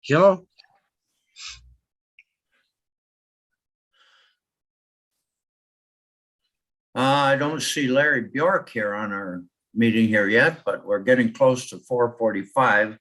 Hello. I don't see Larry Bjork here on our meeting here yet, but we're getting close to 4:45.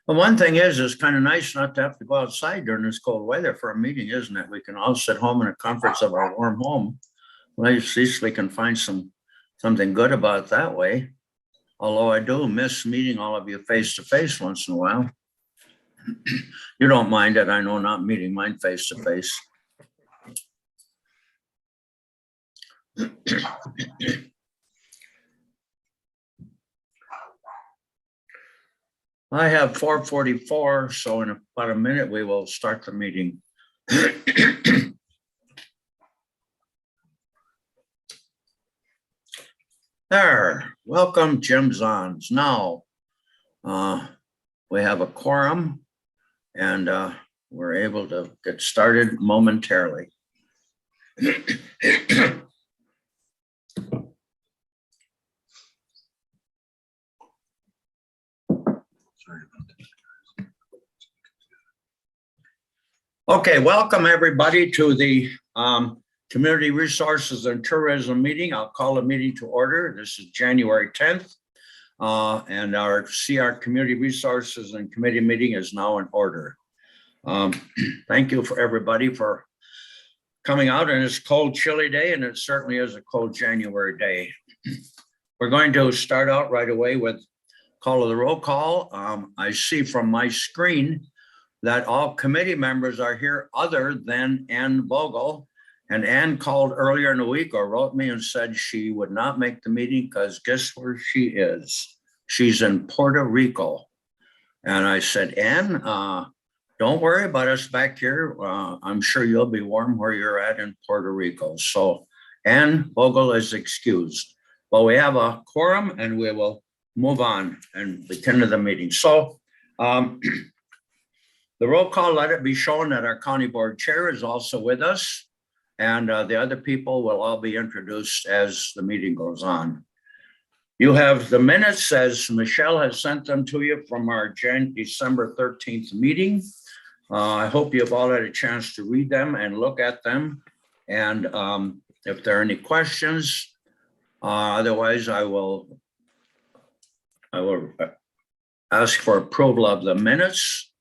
But one thing is, it's kind of nice not to have to go outside during this cold weather for a meeting, isn't it? We can all sit home in the comforts of our warm home. Well, at least we can find something good about it that way. Although I do miss meeting all of you face to face once in a while. You don't mind it, I know, not meeting mine face to face. I have 4:44, so in about a minute, we will start the meeting. There, welcome, Jim Zons. Now, we have a quorum and we're able to get started momentarily. Okay, welcome everybody to the Community Resources and Tourism meeting. I'll call the meeting to order. This is January 10th, and our CR Community Resources and Committee meeting is now in order. Thank you for everybody for coming out on this cold, chilly day, and it certainly is a cold January day. We're going to start out right away with call of the roll call. I see from my screen that all committee members are here other than Ann Vogel. And Ann called earlier in the week or wrote me and said she would not make the meeting because guess where she is? She's in Puerto Rico. And I said, Ann, don't worry about us back here. I'm sure you'll be warm where you're at in Puerto Rico. So Ann Vogel is excused. But we have a quorum and we will move on and begin the meeting. So the roll call, let it be shown that our county board chair is also with us, and the other people will all be introduced as the meeting goes on. You have the minutes, as Michelle has sent them to you from our December 13th meeting. I hope you've all had a chance to read them and look at them. And if there are any questions, otherwise I will ask for approval of the minutes.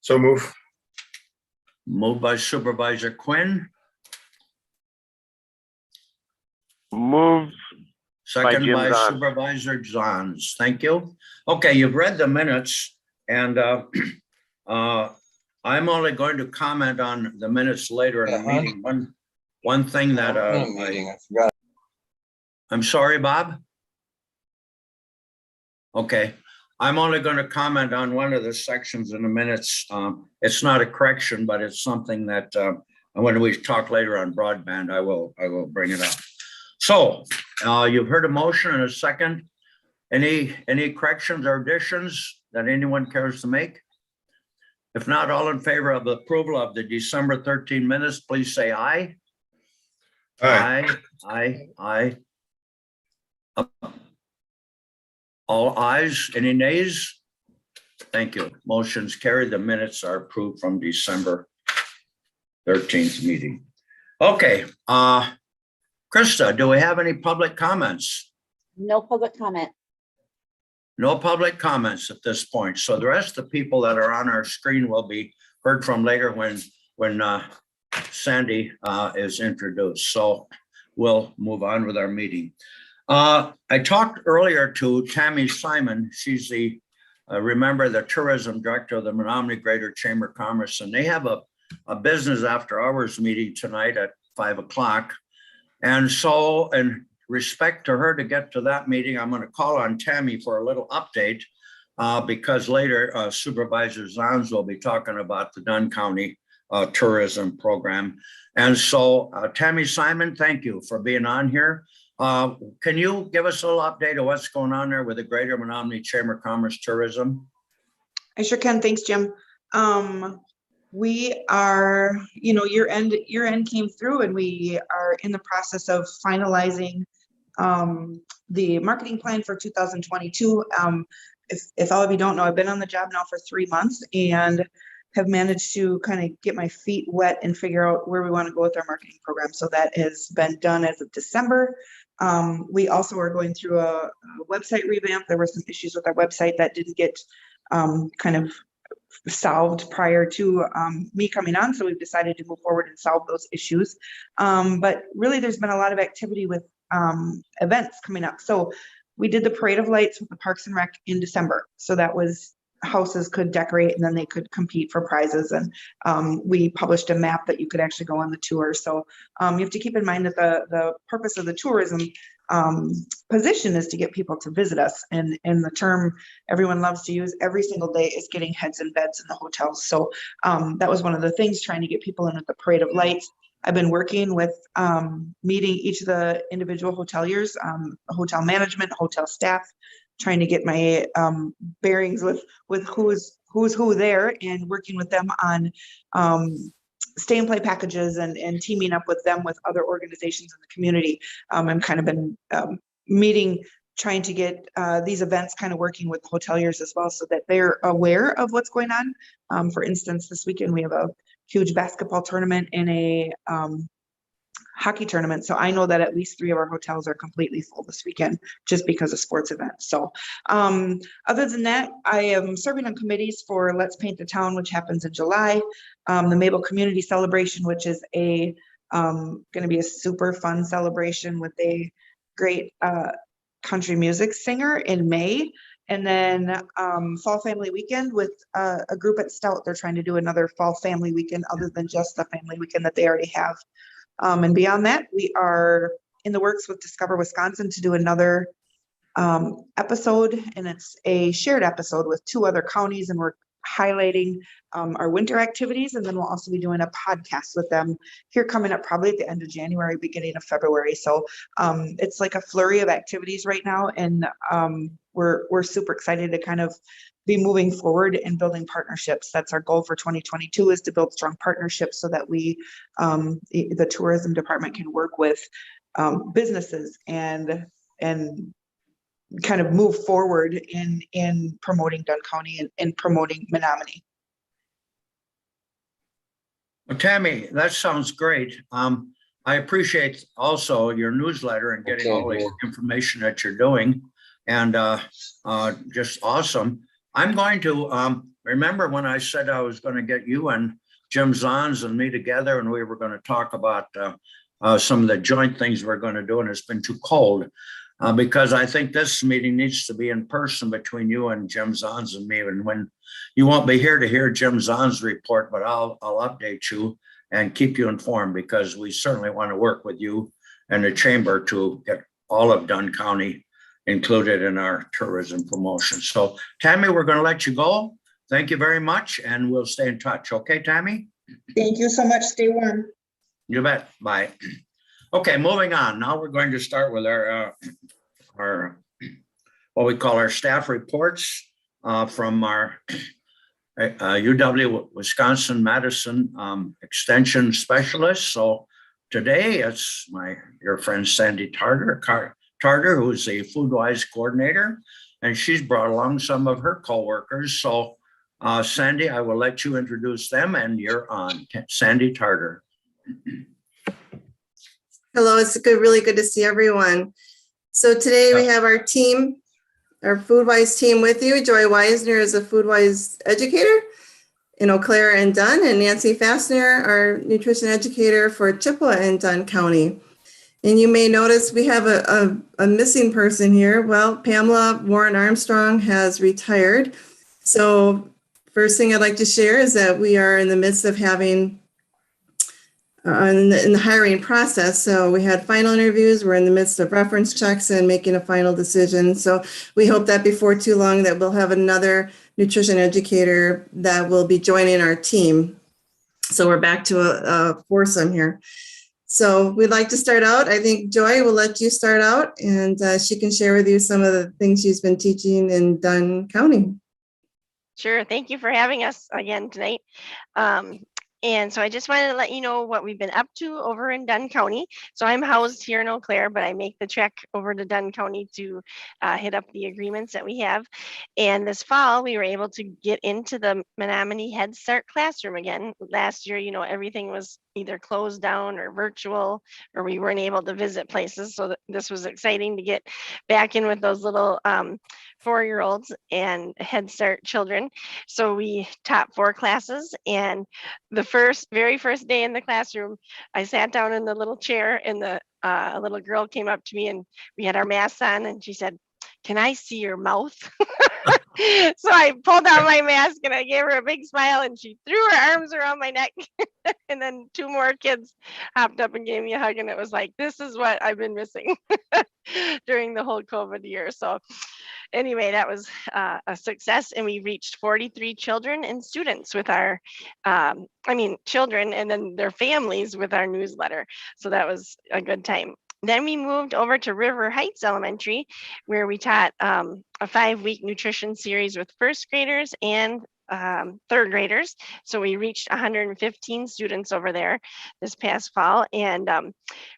So move. Moved by Supervisor Quinn. Move. Second by Zahns. Supervisor Zahns. Thank you. Okay, you've read the minutes, and I'm only going to comment on the minutes later in the meeting. One thing that I forgot. I'm sorry, Bob. Okay. I'm only going to comment on one of the sections in the minutes. It's not a correction, but it's something that when we talk later on broadband, I will bring it up. So you've heard a motion and a second. Any corrections or additions that anyone cares to make? If not, all in favor of the approval of the December 13 minutes, please say aye. Aye. Aye. All ayes, any nays? Thank you. Motion's carried. The minutes are approved from December 13th meeting. Okay, Krista, do we have any public comments? No public comment. No public comments at this point. So the rest of the people that are on our screen will be heard from later when Sandy is introduced. So we'll move on with our meeting. I talked earlier to Tammy Simon. She's the, remember, the tourism director of the Menominee Greater Chamber of Commerce, and they have a business after hours meeting tonight at 5 o'clock. And so in respect to her to get to that meeting, I'm going to call on Tammy for a little update. because later Supervisor Zons will be talking about the Dunn County tourism program. And so Tammy Simon, thank you for being on here. Can you give us a little update of what's going on there with the Greater Menominee Chamber of Commerce Tourism? I sure can. Thanks, Jim. We are, year end came through, and we are in the process of finalizing the marketing plan for 2022. If all of you don't know, I've been on the job now for 3 months and have managed to kind of get my feet wet and figure out where we want to go with our marketing program. So that has been done as of December. We also are going through a website revamp. There were some issues with our website that didn't get kind of solved prior to me coming on. So we've decided to move forward and solve those issues. But really, there's been a lot of activity with events coming up. So we did the Parade of Lights with the Parks and Rec in December. So that was houses could decorate and then they could compete for prizes. And we published a map that you could actually go on the tour. So you have to keep in mind that the purpose of the tourism position is to get people to visit us. And the term everyone loves to use every single day is getting heads and beds in the hotels. So that was one of the things, trying to get people in at the Parade of Lights. I've been working with meeting each of the individual hoteliers, hotel management, hotel staff, trying to get my bearings with who's who there, and working with them on stay and play packages and teaming up with them with other organizations in the community. I've kind of been meeting, trying to get these events kind of working with hoteliers as well, so that they're aware of what's going on. For instance, this weekend we have a huge basketball tournament and a hockey tournament. So I know that at least 3 of our hotels are completely full this weekend just because of sports events. So other than that, I am serving on committees for Let's Paint the Town, which happens in July. The Mabel Community Celebration, which is going to be a super fun celebration with a great country music singer in May. And then Fall Family Weekend with a group at Stout. They're trying to do another Fall Family Weekend other than just the family weekend that they already have. And beyond that, we are in the works with Discover Wisconsin to do another episode, and it's a shared episode with 2 other counties, and we're highlighting our winter activities. And then we'll also be doing a podcast with them here coming up probably at the end of January, beginning of February. So it's like a flurry of activities right now, and we're super excited to kind of be moving forward and building partnerships. That's our goal for 2022, is to build strong partnerships so that we, the tourism department, can work with businesses and kind of move forward in promoting Dunn County and promoting Menominee. Well, Tammy, that sounds great. I appreciate also your newsletter and getting all the information that you're doing, and just awesome. I'm going to remember when I said I was going to get you and Jim Zons and me together, and we were going to talk about some of the joint things we're going to do, and it's been too cold because I think this meeting needs to be in person between you and Jim Zons and me. And when you won't be here to hear Jim Zons' report, but I'll update you and keep you informed, because we certainly want to work with you and the chamber to get all of Dunn County included in our tourism promotion. So Tammy, we're going to let you go. Thank you very much, and we'll stay in touch. Okay, Tammy? Thank you so much. Stay warm. You bet. Bye. Okay, moving on. Now we're going to start with our what we call our staff reports from our UW Wisconsin Madison Extension Specialist. So today it's your friend Sandy Tarter, who's the FoodWise coordinator, and she's brought along some of her coworkers. So Sandy, I will let you introduce them, and you're on. Sandy Tarter. Hello, it's really good to see everyone. So today we have our team, our FoodWise team with you. Joy Weisner is a FoodWise educator in Eau Claire and Dunn, and Nancy Fastener, our nutrition educator for Chippewa and Dunn County. And you may notice we have a missing person here. Well, Pamela Warren Armstrong has retired. So first thing I'd like to share is that we are in the midst of having in the hiring process. So we had final interviews. We're in the midst of reference checks and making a final decision. So we hope that before too long that we'll have another nutrition educator that will be joining our team. So we're back to a foursome here. So we'd like to start out. I think Joy will let you start out, and she can share with you some of the things she's been teaching in Dunn County. Sure. Thank you for having us again tonight. And so I just wanted to let you know what we've been up to over in Dunn County. So I'm housed here in Eau Claire, but I make the trek over to Dunn County to hit up the agreements that we have. And this fall, we were able to get into the Menominee Head Start classroom again. Last year, everything was either closed down or virtual, or we weren't able to visit places. So this was exciting to get back in with those little 4-year-olds and Head Start children. So we taught 4 classes, and the very first day in the classroom, I sat down in the little chair, and a little girl came up to me, and we had our masks on, and she said, "Can I see your mouth?" So I pulled out my mask and I gave her a big smile, and she threw her arms around my neck. And then 2 more kids hopped up and gave me a hug, and it was like, this is what I've been missing during the whole COVID year. So anyway, that was a success, and we reached 43 children and students with our, children and then their families with our newsletter. So that was a good time. Then we moved over to River Heights Elementary, where we taught a 5-week nutrition series with first graders and third graders. So we reached 115 students over there this past fall, and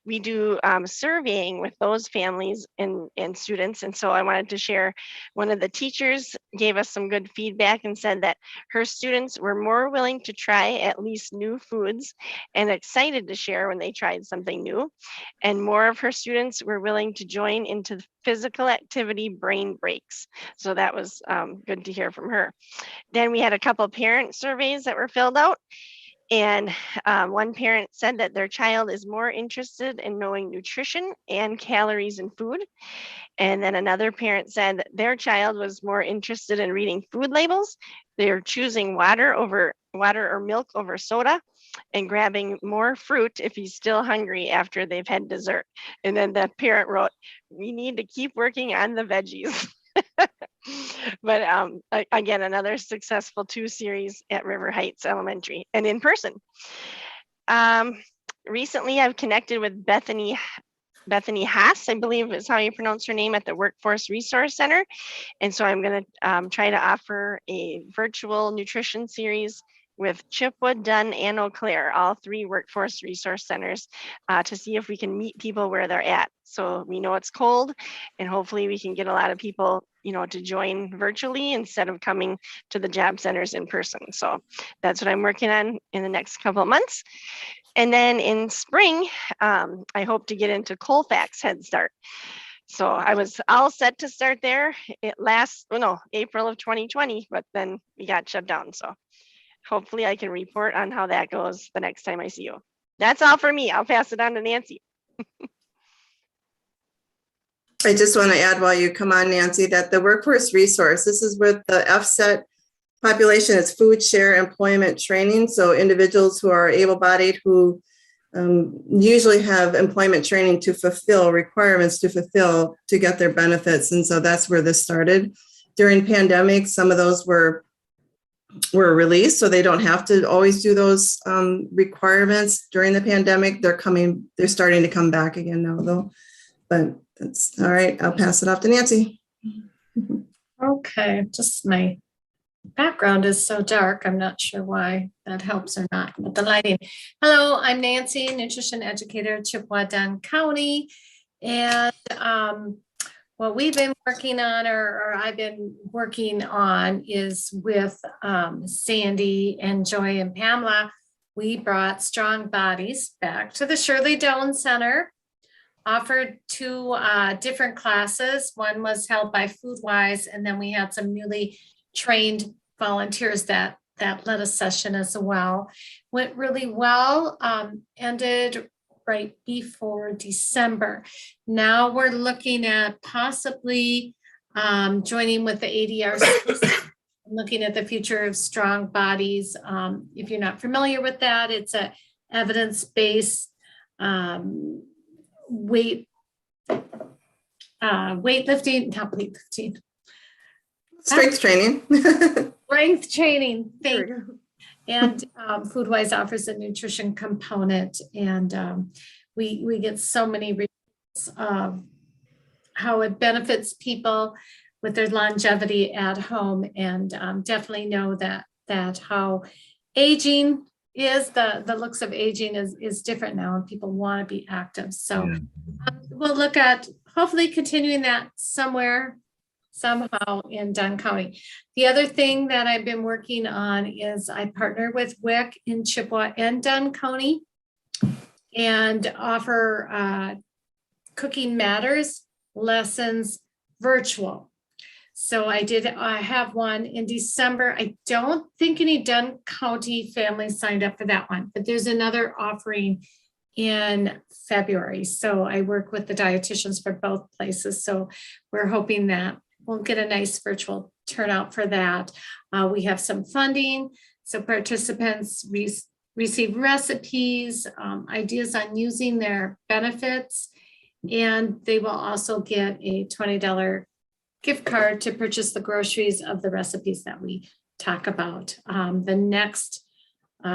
we do surveying with those families and students. And so I wanted to share, one of the teachers gave us some good feedback and said that her students were more willing to try at least new foods and excited to share when they tried something new. And more of her students were willing to join into physical activity brain breaks. So that was good to hear from her. Then we had a couple of parent surveys that were filled out. And one parent said that their child is more interested in knowing nutrition and calories in food. And then another parent said that their child was more interested in reading food labels. They're choosing water or milk over soda, and grabbing more fruit if he's still hungry after they've had dessert. And then the parent wrote, "We need to keep working on the veggies." But again, another successful 2 series at River Heights Elementary and in person. Recently, I've connected with Bethany Haas, I believe is how you pronounce her name, at the Workforce Resource Center. And so I'm going to try to offer a virtual nutrition series with Chipwood, Dunn, and Eau Claire, all 3 workforce resource centers, to see if we can meet people where they're at. So we know it's cold, and hopefully we can get a lot of people, to join virtually instead of coming to the job centers in person. So that's what I'm working on in the next couple of months. And then in spring, I hope to get into Colfax Head Start. So I was all set to start there April of 2020, but then we got shut down. So hopefully I can report on how that goes the next time I see you. That's all for me. I'll pass it on to Nancy. I just want to add while you come on, Nancy, that the workforce resource, this is with the FSET population, it's food share employment training. So individuals who are able-bodied who usually have employment training to fulfill requirements to get their benefits. And so that's where this started. During pandemic, some of those were released, so they don't have to always do those requirements during the pandemic. They're starting to come back again now though. But that's all right. I'll pass it off to Nancy. Okay, just my background is so dark. I'm not sure why that helps or not, but the lighting. Hello, I'm Nancy, nutrition educator at Chippewa, Dunn County. And what we've been working on, or I've been working on, is with Sandy and Joy and Pamela. We brought Strong Bodies back to the Shirley Doan Center, offered 2 different classes. One was held by FoodWise, and then we had some newly trained volunteers that led a session as well. Went really well, ended right before December. Now we're looking at possibly joining with the ADRC, looking at the future of Strong Bodies. If you're not familiar with that, it's a evidence-based weightlifting, not weightlifting, Strength training. strength training. There we Thank go. And FoodWise offers a nutrition component, and we get so many results of how it benefits people with their longevity at home, and definitely know that how aging is, the looks of aging is different now, and people want to be active. So we'll look at hopefully continuing that somehow in Dunn County. The other thing that I've been working on is I partner with WIC in Chippewa and Dunn County and offer Cooking Matters lessons virtual. So I have one in December. I don't think any Dunn County families signed up for that one, but there's another offering in February. So I work with the dietitians for both places. So we're hoping that we'll get a nice virtual turnout for that. We have some funding, so participants receive recipes, ideas on using their benefits, and they will also get a $20 gift card to purchase the groceries of the recipes that we talk about. The next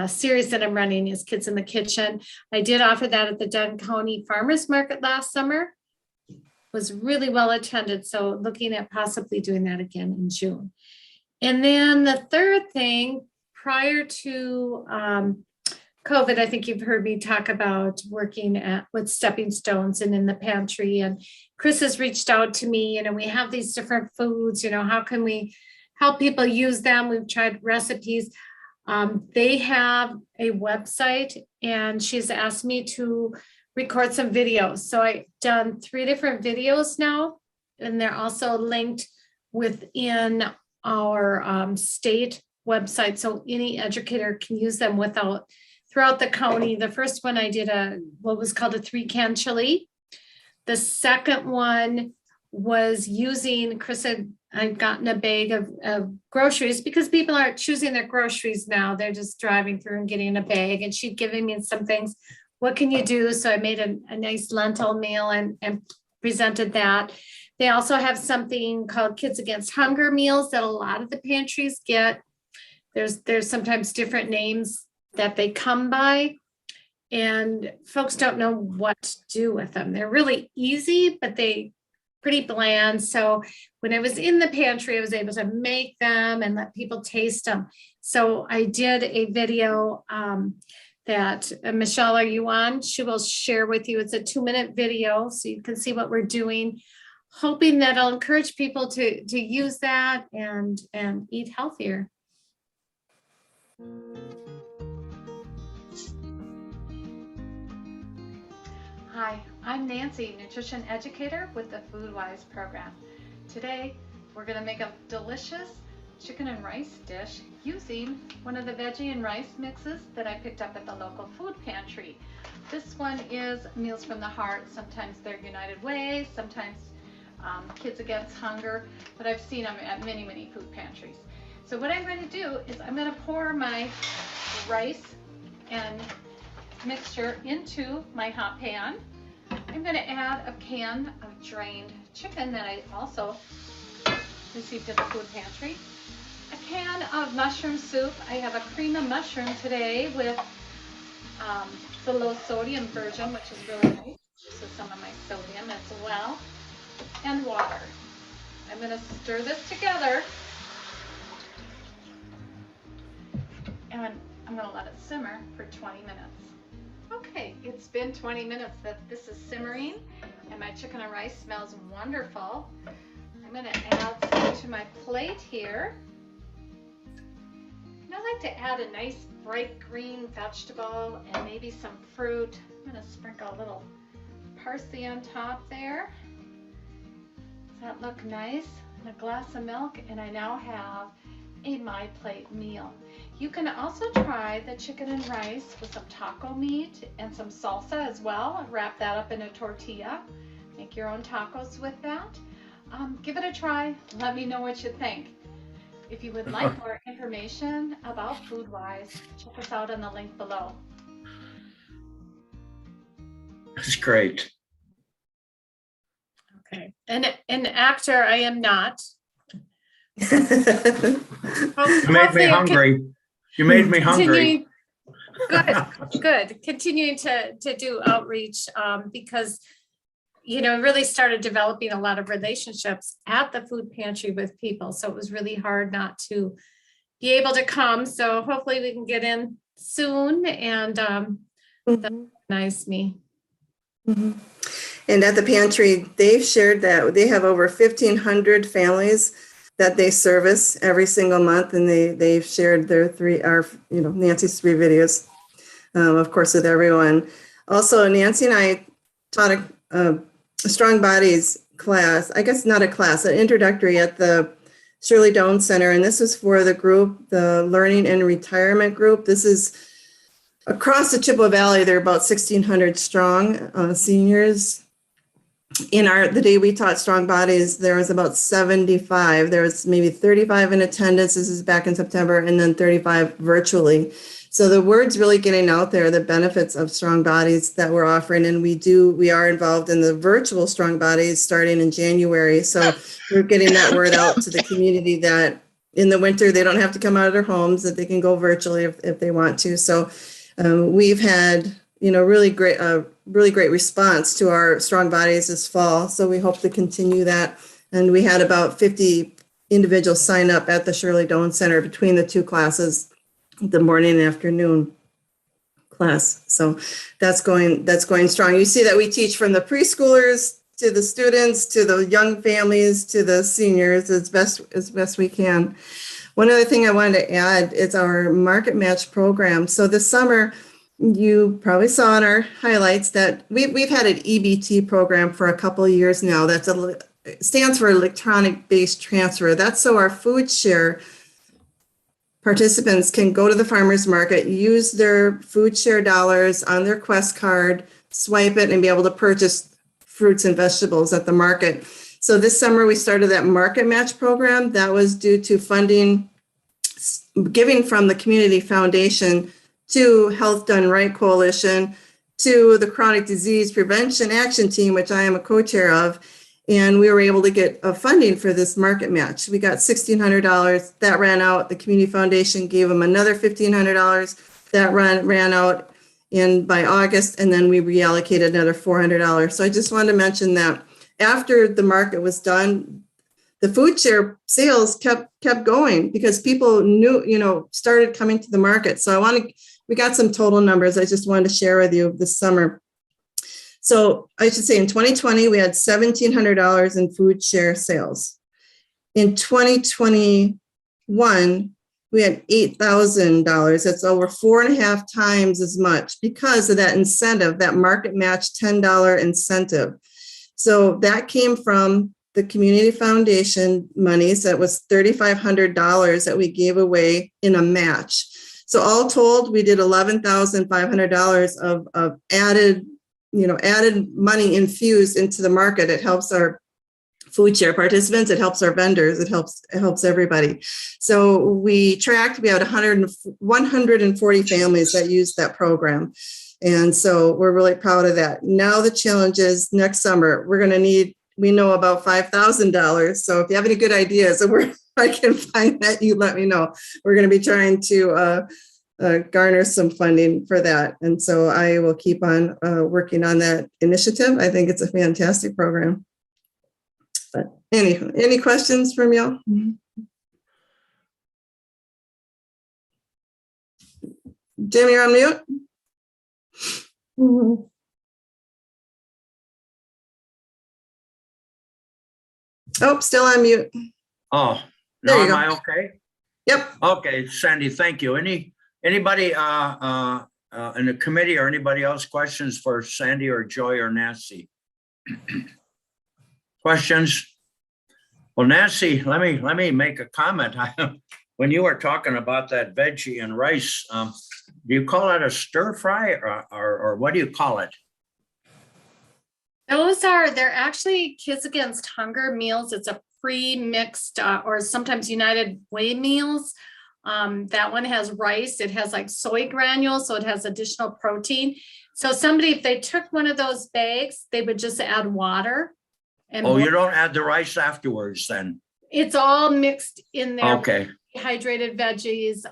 series that I'm running is Kids in the Kitchen. I did offer that at the Dunn County Farmers Market last summer. Was really well attended, so looking at possibly doing that again in June. And then the third thing, prior to COVID, I think you've heard me talk about working with Stepping Stones and in the pantry, and Chris has reached out to me, we have these different foods, how can we help people use them? We've tried recipes. They have a website, and she's asked me to record some videos. So I've done 3 different videos now, and they're also linked within our state website. So any educator can use them throughout the county. The first one I did what was called a 3-can chili. The second one was using, Chris I'd gotten a bag of groceries because people aren't choosing their groceries now. They're just driving through and getting a bag, and she'd given me some things. What can you do? So I made a nice lentil meal and presented that. They also have something called Kids Against Hunger meals that a lot of the pantries get. There's sometimes different names that they come by, and folks don't know what to do with them. They're really easy, but they pretty bland. So when I was in the pantry, I was able to make them and let people taste them. So I did a video that Michelle, are you on? She will share with you. It's a 2-minute video, so you can see what we're doing, hoping that I'll encourage people to use that and eat healthier. Hi, I'm Nancy, nutrition educator with the FoodWise program. Today, we're going to make a delicious chicken and rice dish using one of the veggie and rice mixes that I picked up at the local food pantry. This one is Meals from the Heart. Sometimes they're United Way, sometimes Kids Against Hunger, but I've seen them at many, many food pantries. So what I'm going to do is I'm going to pour my rice and mixture into my hot pan. I'm going to add a can of drained chicken that I also received at the food pantry. A can of mushroom soup. I have a cream of mushroom today with the low sodium version, which is really nice. This is some of my sodium as well. And water. I'm going to stir this together. And I'm going to let it simmer for 20 minutes. Okay, it's been 20 minutes that this is simmering, and my chicken and rice smells wonderful. I'm going to add some to my plate here. And I like to add a nice bright green vegetable and maybe some fruit. I'm going to sprinkle a little parsley on top there. Does that look nice? And a glass of milk, and I now have a My Plate meal. You can also try the chicken and rice with some taco meat and some salsa as well. Wrap that up in a tortilla. Make your own tacos with that. Give it a try. Let me know what you think. If you would like more information about FoodWise, check us out on the link below. That's great. Okay, and an actor I am not. You made me hungry. You made me hungry. Good. Continuing to do outreach because, really started developing a lot of relationships at the food pantry with people. So it was really hard not to be able to come. So hopefully we can get in soon and that recognize me. Mhm. And at the pantry, they've shared that they have over 1,500 families that they service every single month, and they've shared their Nancy's 3 videos, of course, with everyone. Also, Nancy and I taught a Strong Bodies class, I guess not a class, an introductory at the Shirley Doan Center, and this was for the group, the Learning and Retirement group. This is across the Chippewa Valley. There are about 1,600 strong seniors. In the day we taught Strong Bodies, there was about 75. There was maybe 35 in attendance. This is back in September, and then 35 virtually. So the word's really getting out there, the benefits of Strong Bodies that we're offering. And we are involved in the virtual Strong Bodies starting in January. So we're getting that word out to the community that in the winter, they don't have to come out of their homes, that they can go virtually if they want to. So we've had, really great response to our Strong Bodies this fall. So we hope to continue that. And we had about 50 individuals sign up at the Shirley Doan Center between the 2 classes, the morning and afternoon class. So that's going strong. You see that we teach from the preschoolers to the students, to the young families, to the seniors as best we can. One other thing I wanted to add is our market match program. So this summer, you probably saw in our highlights that we've had an EBT program for a couple of years now. Stands for electronic based transfer. That's so our food share participants can go to the farmers market, use their food share dollars on their Quest card, swipe it, and be able to purchase fruits and vegetables at the market. So this summer we started that market match program. That was due to funding, giving from the Community Foundation to Health Done Right Coalition, to the Chronic Disease Prevention Action Team, which I am a co-chair of. And we were able to get funding for this market match. We got $1,600 that ran out. The Community Foundation gave them another $1,500 that ran out by August, and then we reallocated another $400. So I just wanted to mention that after the market was done, the food share sales kept going because people knew, started coming to the market. So we got some total numbers I just wanted to share with you this summer. So I should say in 2020, we had $1,700 in food share sales. In 2021, we had $8,000. That's over 4.5 times as much because of that incentive, that market match $10 incentive. So that came from the Community Foundation monies. That was $3,500 that we gave away in a match. So all told, we did $11,500 of added money infused into the market. It helps our food share participants. It helps our vendors. It helps everybody. So we had 140 families that used that program. And so we're really proud of that. Now the challenge is next summer, we know about $5,000. So if you have any good ideas of where I can find that, you let me know. We're going to be trying to garner some funding for that. And so I will keep on working on that initiative. I think it's a fantastic program. But anyway, any questions from y'all? Jim, you're on mute. Oh, still on mute. Oh, There now you am I go. okay? Yep. Okay, Sandy, thank you. Anybody in the committee or anybody else questions for Sandy or Joy or Nancy? Questions? Well, Nancy, let me make a comment. When you were talking about that veggie and rice, do you call it a stir fry or what do you call it? They're actually Kids Against Hunger meals. It's a pre-mixed or sometimes United Way meals. That one has rice. It has like soy granules, so it has additional protein. So somebody, if they took one of those bags, they would just add water. And Oh, you don't add the rice afterwards then? it's all mixed in there. Okay, Hydrated veggies.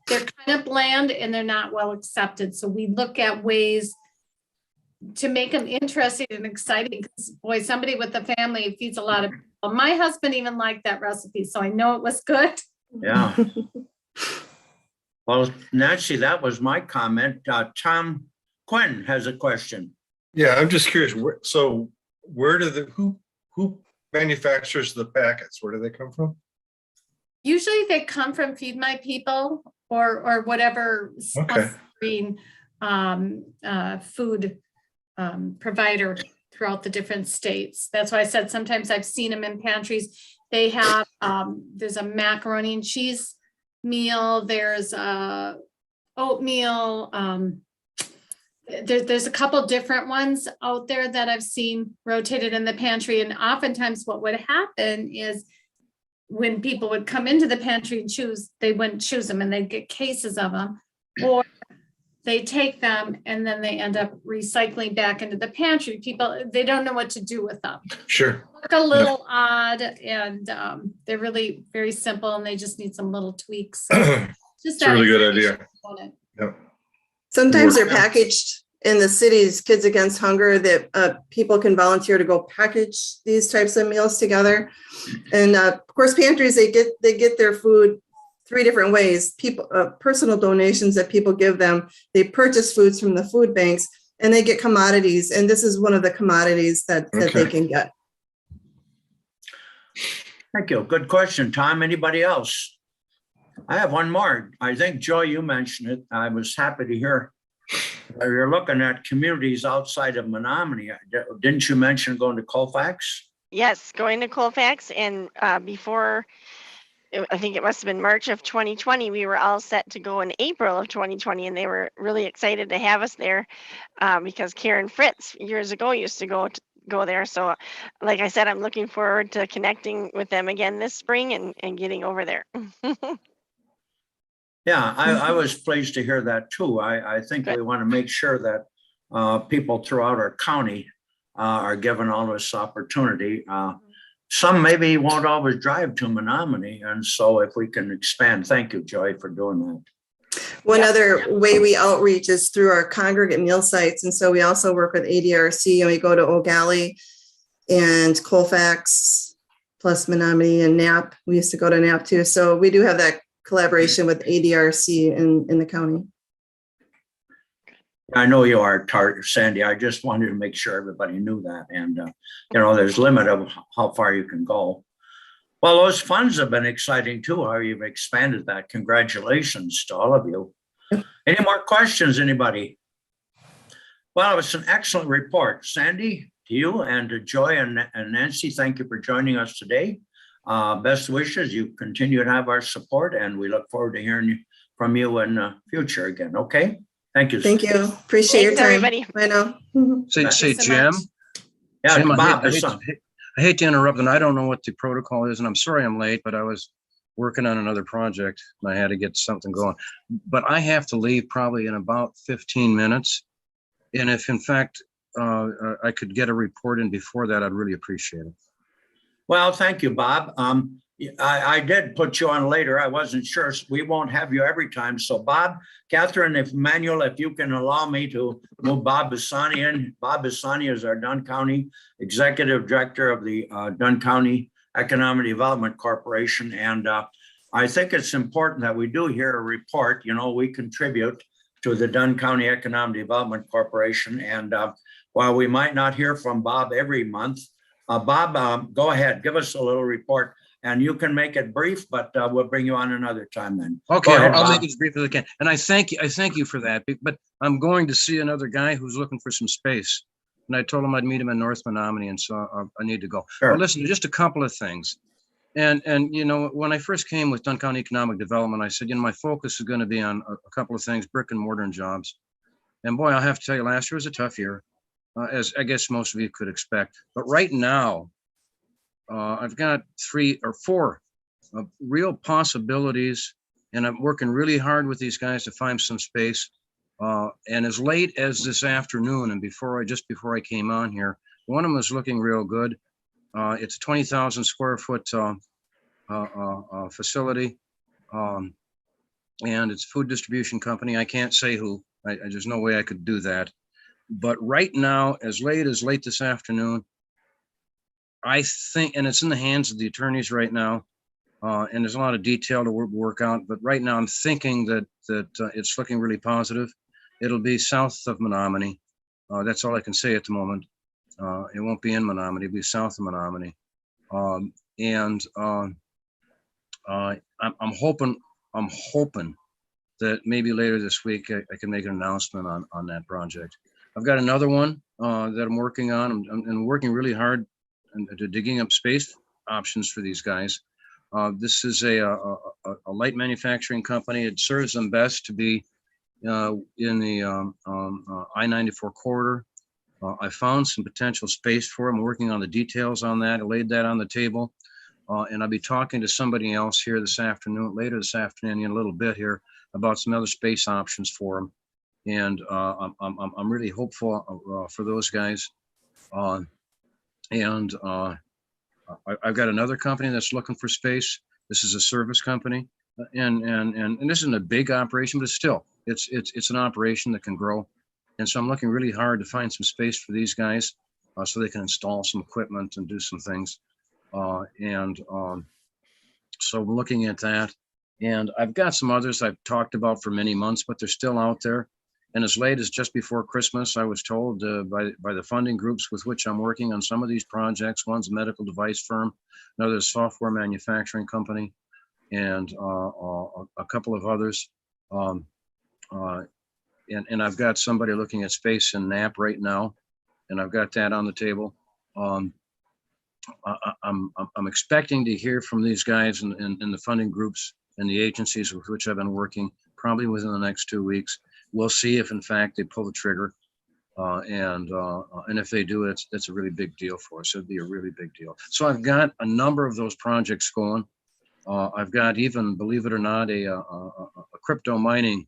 They're kind of bland and they're not well accepted. So we look at ways to make them interesting and exciting. Because boy, somebody with a family feeds a lot of people. My husband even liked that recipe, so I know it was good. yeah. Well, Nancy, that was my comment. Tom Quinn has a question. Yeah, I'm just curious, so where do who manufactures the packets? Where do they come from? Usually they come from Feed My People or whatever Okay. green food provider throughout the different states. That's why I said sometimes I've seen them in pantries. They have, there's a macaroni and cheese meal, there's a oatmeal. There's a couple different ones out there that I've seen rotated in the pantry. And oftentimes what would happen is when people would come into the pantry and choose, they wouldn't choose them and they'd get cases of them. Or they take them and then they end up recycling back into the pantry. People, they don't know what to do with them. Sure. Look a little odd and they're really very simple and they just need some little tweaks. So just It's a really good idea. Yep. Sometimes they're Work. packaged in the cities, Kids Against Hunger, that people can volunteer to go package these types of meals together. And of course, pantries, they get their food 3 different ways. People, personal donations that people give them. They purchase foods from the food banks and they get commodities. And this is one of the commodities that they can get. Thank you. Good question, Tom. Anybody else? I have one more. I think, Joy, you mentioned it. I was happy to hear you're looking at communities outside of Menominee. Didn't you mention going to Colfax? Yes, going to Colfax, and before, I think it must have been March of 2020, we were all set to go in April of 2020, and they were really excited to have us there because Karen Fritz years ago used to go there. So like I said, I'm looking forward to connecting with them again this spring and getting over there. Yeah, I was pleased to hear that too. I think Good. we want to make sure that people throughout our county are given all this opportunity. Some maybe won't always drive to Menominee. And so if we can expand, thank you, Joy, for doing that. One other way we outreach is through our congregate meal sites. And so we also work with ADRC and we go to O'Galley and Colfax plus Menominee and Knapp. We used to go to Knapp too. So we do have that collaboration with ADRC in the county. I know you are, Sandy. I just wanted to make sure everybody knew that. And, you know, there's a limit of how far you can go. Well, those funds have been exciting too, how you've expanded that. Congratulations to all of you. Any more questions, anybody? Well, it was an excellent report. Sandy, to you and to Joy and Nancy, thank you for joining us today. Best wishes. You continue to have our support and we look forward to hearing from you in the future again. Okay. Thank you. Thank you. Appreciate your Thanks, time. everybody. Bye now. Say Thank you so Jim. much. Yeah, Jim, Bob, I hate to interrupt, and I don't know what the protocol is, and I'm sorry I'm late, but I was working on another project and I had to get something going. But I have to leave probably in about 15 minutes. And if in fact I could get a report in before that, I'd really appreciate it. Well, thank you, Bob. I did put you on later. I wasn't sure. We won't have you every time. So Bob, Catherine, if you can allow me to move Bob Bassani in. Bob Bassani is our Dunn County Executive Director of the Dunn County Economic Development Corporation. And I think it's important that we do hear a report. You know, we contribute to the Dunn County Economic Development Corporation. And while we might not hear from Bob every month, Bob, go ahead, give us a little report. And you can make it brief, but we'll bring you on another time then. Okay, Go ahead, I'll Bob. make it as brief as I can. And I thank you for that. But I'm going to see another guy who's looking for some space. And I told him I'd meet him in North Menominee, and so I need to go. Sure. Well, listen, just a couple of things. And you know, when I first came with Dunn County Economic Development, I said, you know, my focus is going to be on a couple of things, brick and mortar and jobs. And boy, I'll have to tell you, last year was a tough year, as I guess most of you could expect. But right now, I've got 3 or 4 real possibilities, and I'm working really hard with these guys to find some space. And as late as this afternoon and just before I came on here, one of them is looking real good. It's a 20,000 square foot facility. And it's a food distribution company. I can't say who. There's no way I could do that. But right now, as late this afternoon, I think, and it's in the hands of the attorneys right now, and there's a lot of detail to work out. But right now, I'm thinking that it's looking really positive. It'll be south of Menominee. That's all I can say at the moment. It won't be in Menominee. It'll be south of Menominee. I'm hoping that maybe later this week I can make an announcement on that project. I've got another one that I'm working on. I'm working really hard to digging up space options for these guys. This is a light manufacturing company. It serves them best to be in the I-94 corridor. I found some potential space for them. I'm working on the details on that. I laid that on the table. And I'll be talking to somebody else here later this afternoon in a little bit here about some other space options for them. And I'm really hopeful for those guys. I've got another company that's looking for space. This is a service company, and this isn't a big operation, but still, it's an operation that can grow. And so I'm looking really hard to find some space for these guys so they can install some equipment and do some things. So we're looking at that. And I've got some others I've talked about for many months, but they're still out there. And as late as just before Christmas, I was told by the funding groups with which I'm working on some of these projects. One's a medical device firm, another is a software manufacturing company, and a couple of others. And I've got somebody looking at space in Knapp right now, and I've got that on the table. I'm expecting to hear from these guys in the funding groups and the agencies with which I've been working probably within the next 2 weeks. We'll see if in fact they pull the trigger. And if they do, that's a really big deal for us. It'd be a really big deal. So I've got a number of those projects going. I've got even, believe it or not, a crypto mining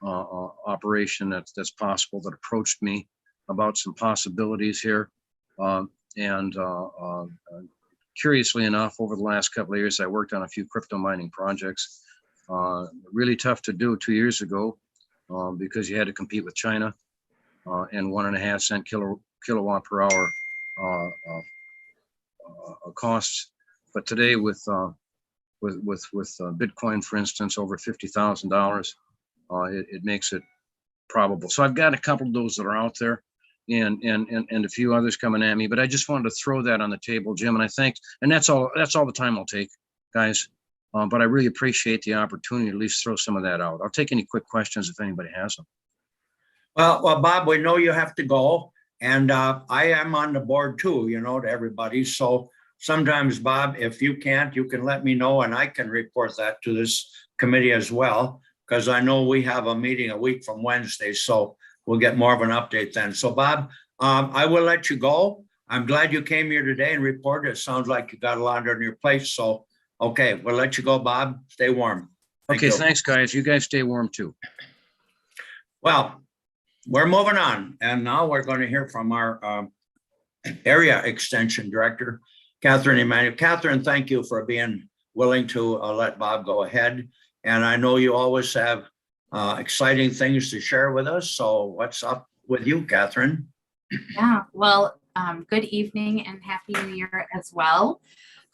operation that's possible that approached me about some possibilities here. Curiously enough, over the last couple of years, I worked on a few crypto mining projects. Really tough to do 2 years ago because you had to compete with China and 1.5 cent kilowatt per hour costs. But today with Bitcoin, for instance, over $50,000, it makes it probable. So I've got a couple of those that are out there. And a few others coming at me, but I just wanted to throw that on the table, Jim. And I think, and that's all the time I'll take, guys. But I really appreciate the opportunity to at least throw some of that out. I'll take any quick questions if anybody has them. Well, Bob, we know you have to go, and I am on the board too, to everybody. So sometimes, Bob, if you can't, you can let me know, and I can report that to this committee as well, because I know we have a meeting a week from Wednesday, so we'll get more of an update then. So Bob, I will let you go. I'm glad you came here today and reported. It sounds like you got a lot on your plate. So, okay, we'll let you go, Bob. Stay warm. Thank you. Thanks, guys. You guys stay warm too. Well, we're moving on. And now we're going to hear from our area extension director, Catherine Emanuel. Catherine, thank you for being willing to let Bob go ahead. And I know you always have exciting things to share with us. So what's up with you, Catherine? Yeah, well, good evening and Happy New Year as well.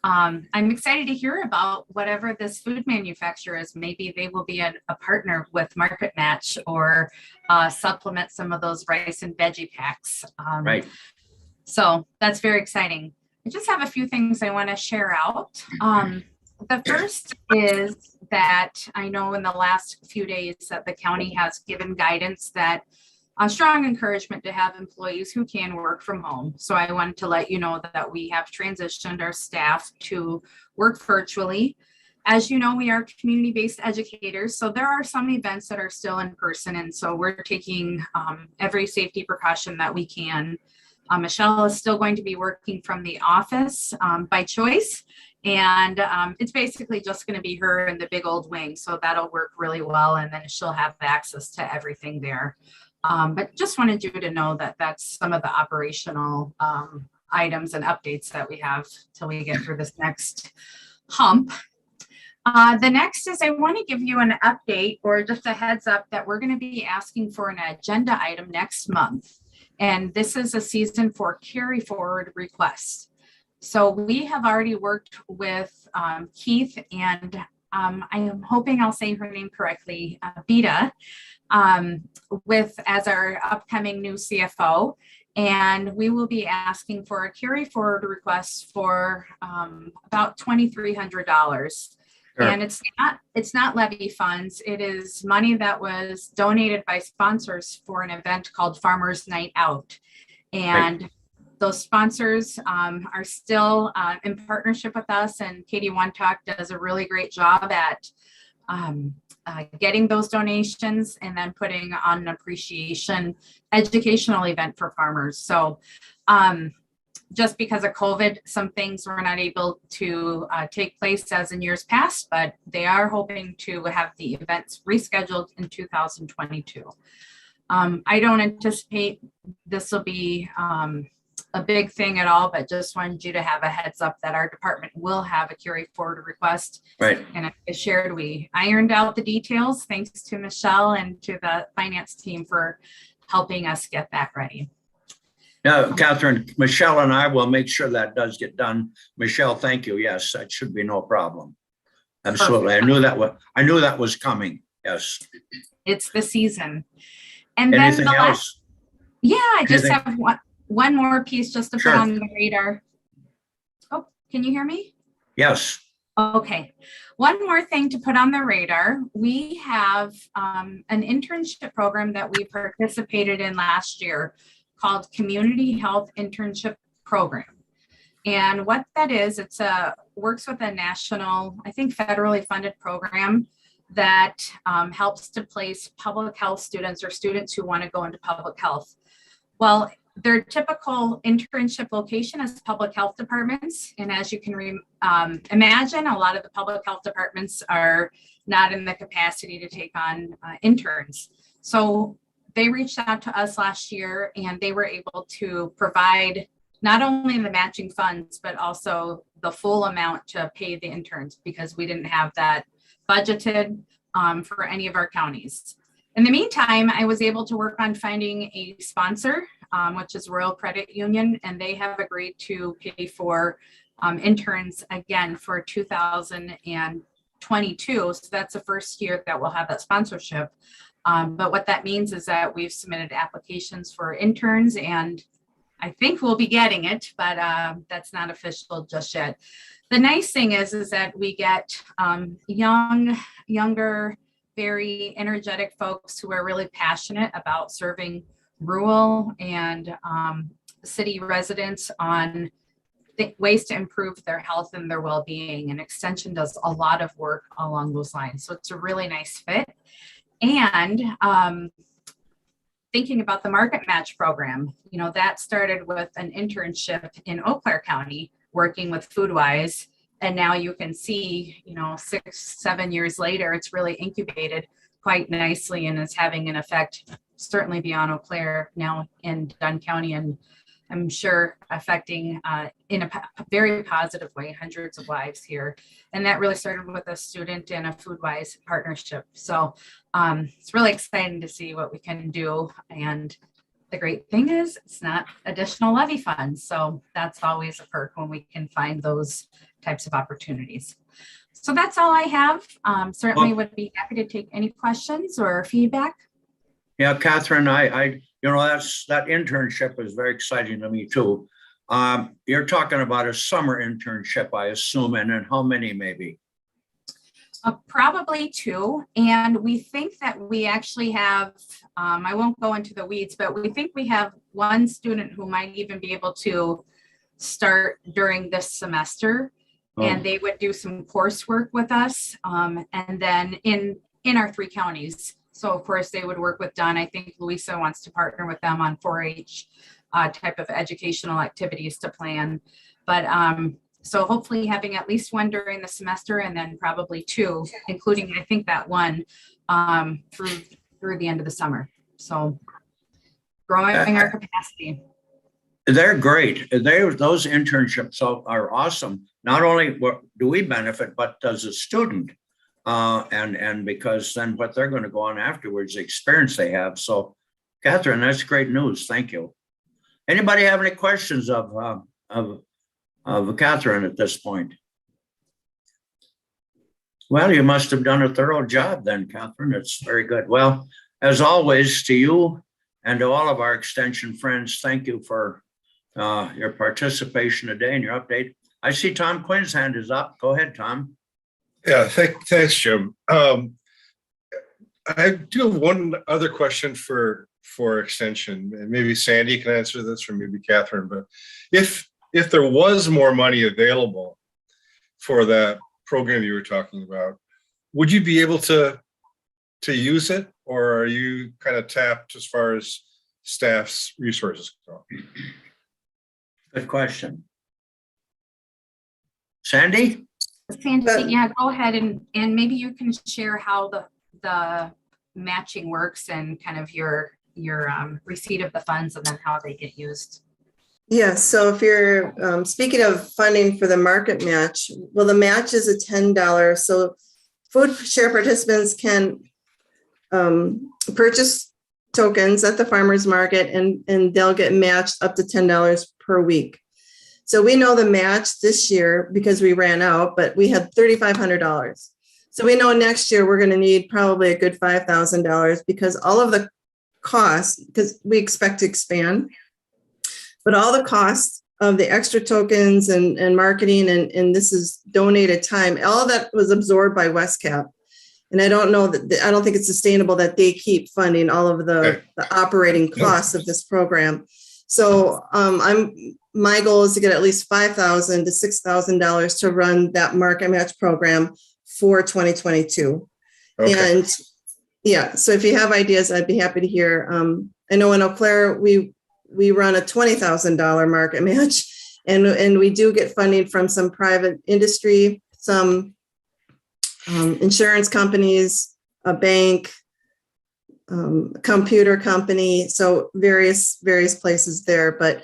I'm excited to hear about whatever this food manufacturer is. Maybe they will be a partner with Market Match or supplement some of those rice and veggie packs. Right. So that's very exciting. I just have a few things I want to share out. The first is that I know in the last few days that the county has given guidance that a strong encouragement to have employees who can work from home. So I wanted to let you know that we have transitioned our staff to work virtually. As you know, we are community-based educators, so there are some events that are still in person, and so we're taking every safety precaution that we can. Michelle is still going to be working from the office by choice, And it's basically just going to be her in the big old wing. So that'll work really well. And then she'll have access to everything there. But just wanted you to know that that's some of the operational items and updates that we have till we get through this next hump. The next is I want to give you an update or just a heads up that we're going to be asking for an agenda item next month. And this is a season 4 carry forward request. So we have already worked with Keith and I am hoping I'll say her name correctly, Beta, as our upcoming new CFO. And we will be asking for a carry forward request for about $2,300. Sure. And it's not levy funds. It is money that was donated by sponsors for an event called Farmers Night Out. And those sponsors are still in partnership with us, and Katie One-Talk does a really great job at getting those donations and then putting on an appreciation educational event for farmers. So just because of COVID, some things were not able to take place as in years past, but they are hoping to have the events rescheduled in 2022. I don't anticipate this will be a big thing at all, but just wanted you to have a heads up that our department will have a carry forward request. Right. And I shared, we ironed out the details thanks to Michelle and to the finance team for helping us get that ready. Yeah, Catherine, Michelle and I will make sure that does get done. Michelle, thank you. Yes, that should be no problem. Absolutely. Perfect. I knew that was coming. Yes. It's the season. And Anything then else? Yeah, I just Anything? have one more piece just to Sure. put on the radar. Oh, can you hear me? Yes. Okay. One more thing to put on the radar. We have an internship program that we participated in last year called Community Health Internship Program. And what that is, works with a national, I think federally funded program that helps to place public health students or students who want to go into public health. Well, their typical internship location is public health departments. And as you can imagine, a lot of the public health departments are not in the capacity to take on interns. So they reached out to us last year and they were able to provide not only the matching funds, but also the full amount to pay the interns because we didn't have that budgeted for any of our counties. In the meantime, I was able to work on finding a sponsor, which is Royal Credit Union, and they have agreed to pay for interns again for 2022. So that's the first year that we'll have that sponsorship. But what that means is that we've submitted applications for interns and I think we'll be getting it, but that's not official just yet. The nice thing is that we get younger, very energetic folks who are really passionate about serving rural and city residents on ways to improve their health and their well-being. And Extension does a lot of work along those lines. So it's a really nice fit. And thinking about the Market Match program, that started with an internship in Eau Claire County, working with FoodWise. And now you can see, 6-7 years later, it's really incubated quite nicely and is having an effect certainly beyond Eau Claire, now in Dunn County, and I'm sure affecting in a very positive way hundreds of lives here. And that really started with a student and a FoodWise partnership. So it's really exciting to see what we can do. And the great thing is it's not additional levy funds. So that's always a perk when we can find those types of opportunities. So that's all I have. Certainly would be happy to take any questions or feedback. Yeah, Catherine, that internship is very exciting to me too. You're talking about a summer internship, I assume, and then how many maybe? Probably 2. And we think that we actually have, I won't go into the weeds, but we think we have one student who might even be able to start during this semester. Oh. And they would do some coursework with us. And then in our 3 counties. So of course they would work with Dunn. I think Louisa wants to partner with them on 4-H type of educational activities to plan. But So hopefully having at least one during the semester and then probably two, including, I think, that one through the end of the summer. So growing our capacity. They're great. Those internships are awesome. Not only do we benefit, but does the student. And because then what they're going to go on afterwards, the experience they have. So, Catherine, that's great news. Thank you. Anybody have any questions of Catherine at this point? Well, you must have done a thorough job then, Catherine. It's very good. Well, as always, to you and to all of our extension friends, thank you for your participation today and your update. I see Tom Quinn's hand is up. Go ahead, Tom. Yeah, thanks, Jim. I do have one other question for extension, and maybe Sandy can answer this, or maybe Catherine. But if there was more money available for that program you were talking about, would you be able to use it, or are you kind of tapped as far as staff's resources go? Good question. Sandy? Sandy, yeah, go ahead and maybe you can share how the matching works and kind of your receipt of the funds and then how they get used. Yeah, so if you're speaking of funding for the market match, well, the match is a $10. So food share participants can purchase tokens at the farmer's market and they'll get matched up to $10 per week. So we know the match this year because we ran out, but we had $3,500. So we know next year we're going to need probably a good $5,000 because all of the costs, because we expect to expand, but all the costs of the extra tokens and marketing and this is donated time, all of that was absorbed by WestCap. And I don't think it's sustainable that they keep funding all of the operating costs of this program. So my goal is to get at least $5,000 to $6,000 to run that market match program for 2022. Okay. And yeah, so if you have ideas, I'd be happy to hear. I know in Eau Claire, we run a $20,000 market match and we do get funding from some private industry, some insurance companies, a bank, computer company, so various places there. But